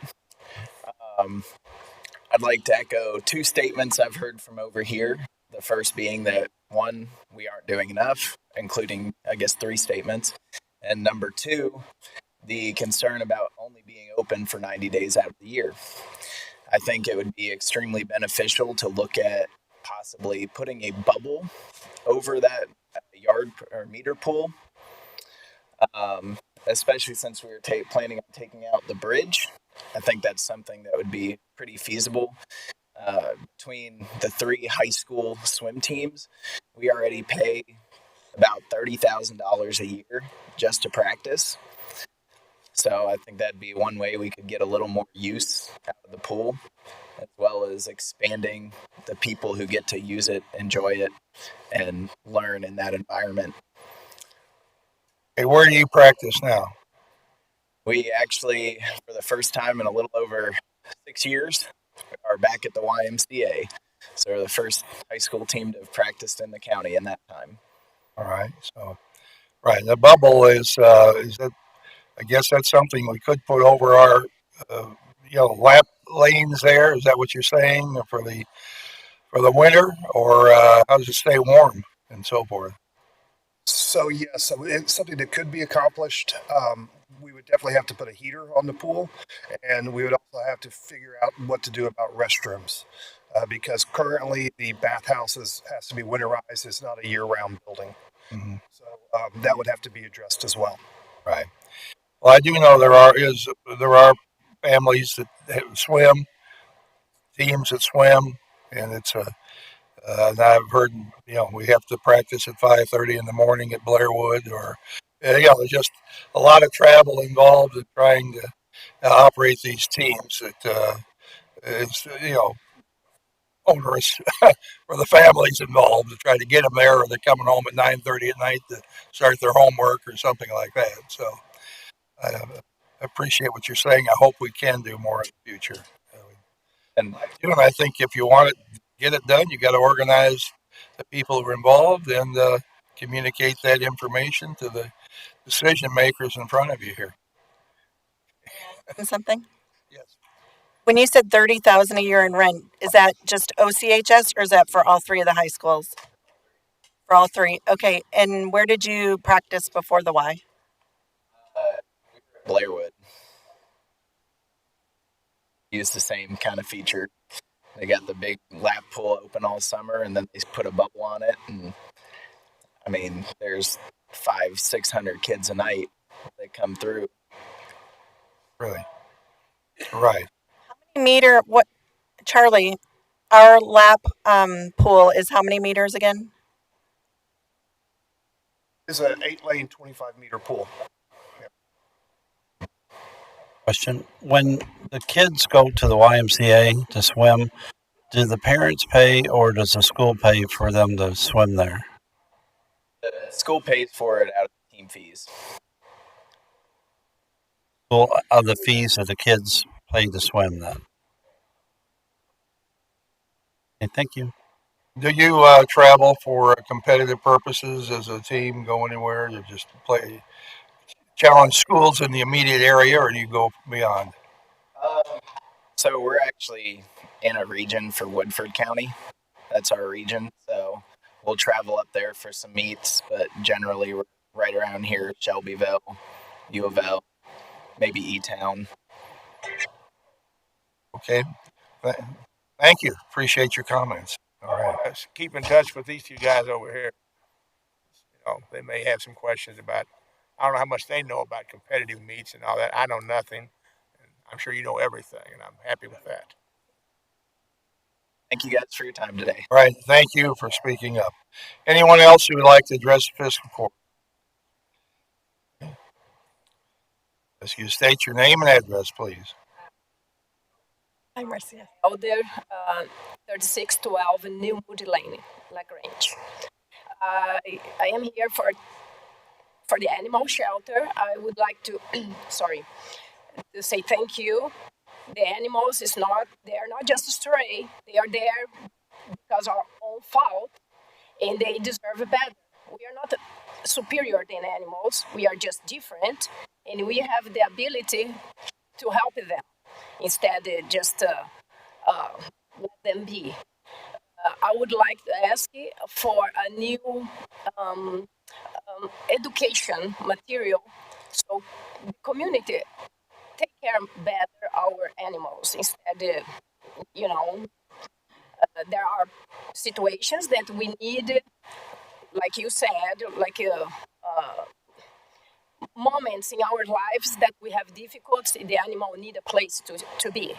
I'd like to echo two statements I've heard from over here. The first being that, one, we aren't doing enough, including, I guess, three statements. And number two, the concern about only being open for 90 days out of the year. I think it would be extremely beneficial to look at possibly putting a bubble over that yard or meter pool, especially since we were planning on taking out the bridge. I think that's something that would be pretty feasible. Between the three high school swim teams, we already pay about $30,000 a year just to practice. So I think that'd be one way we could get a little more use out of the pool, as well as expanding the people who get to use it, enjoy it, and learn in that environment. Hey, where do you practice now? We actually, for the first time in a little over 6 years, are back at the YMCA. So we're the first high school team to have practiced in the county in that time. All right. So, right. The bubble is that, I guess that's something we could put over our, lap lanes there. Is that what you're saying for the winter, or how does it stay warm and so forth? So yes, so it's something that could be accomplished. We would definitely have to put a heater on the pool, and we would also have to figure out what to do about restrooms, because currently the bathhouse has to be winterized. It's not a year-round building, so that would have to be addressed as well. Right. Well, I do know there are families that swim, teams that swim, and it's a. And I've heard, we have to practice at 5:30 in the morning at Blairwood, or, there's just a lot of travel involved in trying to operate these teams. That is, onerous for the families involved to try to get them there, or they're coming home at 9:30 at night to start their homework or something like that. So I appreciate what you're saying. I hope we can do more in the future. And I think if you want to get it done, you got to organize the people who are involved and communicate that information to the decision makers in front of you here. Something? Yes. When you said 30,000 a year in rent, is that just OCHS or is that for all three of the high schools? For all three. Okay. And where did you practice before the Y? Blairwood. Use the same kind of feature. They got the big lap pool open all summer, and then they put a bubble on it. And I mean, there's 500-600 kids a night that come through. Really? Right. How many meter? What, Charlie? Our lap pool is how many meters again? It's an 8-lane, 25-meter pool. Question. When the kids go to the YMCA to swim, do the parents pay or does the school pay for them to swim there? The school pays for it out of the team fees. Well, of the fees that the kids pay to swim then? Okay, thank you. Do you travel for competitive purposes as a team, go anywhere? You just play, challenge schools in the immediate area, or do you go beyond? So we're actually in a region for Woodford County. That's our region. So we'll travel up there for some meets, but generally we're right around here, Shelbyville, U of L, maybe E-Town. Okay. Thank you. Appreciate your comments. All right. Let's keep in touch with these two guys over here. They may have some questions about. I don't know how much they know about competitive meets and all that. I know nothing. And I'm sure you know everything, and I'm happy with that. Thank you guys for your time today. All right. Thank you for speaking up. Anyone else who would like to address the fiscal court? As you state your name and address, please. Hi, Marcia. Out there, 3612 New Moody Lane, Lagrange. I am here for the animal shelter. I would like to, sorry, to say thank you. The animals they are not just stray. They are there because of our own fault, and they deserve better. We are not superior than animals. We are just different, and we have the ability to help them instead of just let them be. I would like to ask for a new education material so the community take care better our animals instead of, there are situations that we need, like you said, like moments in our lives that we have difficulty, the animal need a place to be.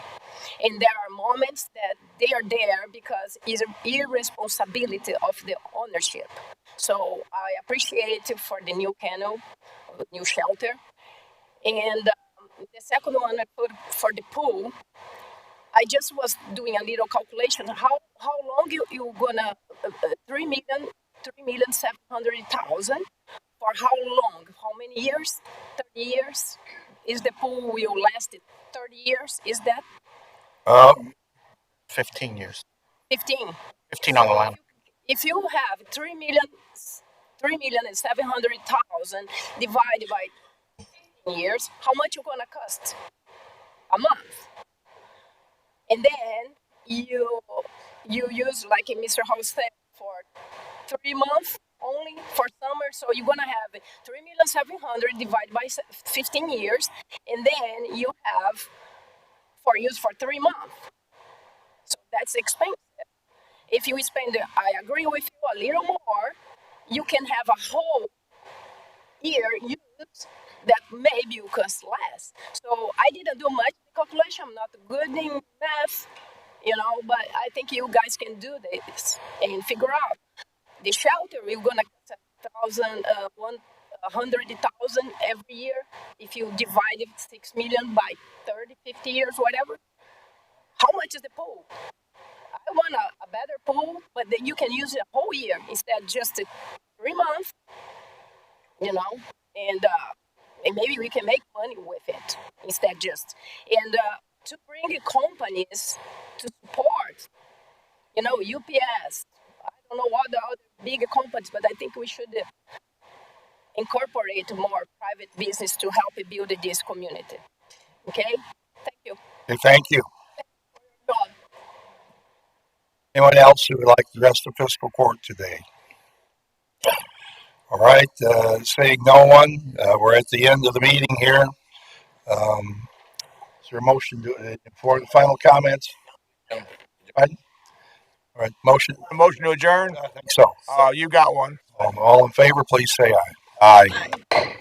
And there are moments that they are there because it's an irresponsibility of the ownership. So I appreciate for the new kennel, new shelter. And the second one I put for the pool, I just was doing a little calculation. How long you gonna 3,700,000 for how long? How many years? 30 years? Is the pool will last 30 years? Is that 15 years. 15? 15 on the line. If you have 3,700,000 divided by years, how much you gonna cost a month? And then you use like Mr. House said for 3 months only for summer, so you're gonna have 3,700,000 divided by 15 years, and then you have for use for 3 months. So that's expensive. If you spend, I agree with you, a little more, you can have a whole year use that maybe you cost less. So I didn't do much calculation. I'm not good in math, but I think you guys can do this and figure out the shelter. We're gonna cost 100,000 every year if you divide 6 million by 30, 50 years, whatever. How much is the pool? I want a better pool, but then you can use it a whole year instead just 3 months, and maybe we can make money with it instead just. And to bring companies to support, UPS, I don't know what the other big companies, but I think we should incorporate more private business to help build this community. Okay? Thank you. Okay, thank you. Anyone else who would like to address the fiscal court today? All right, seeing no one, we're at the end of the meeting here. Is there a motion for the final comments? Right. All right, motion. A motion to adjourn? I think so. You got one. All in favor, please say aye. Aye.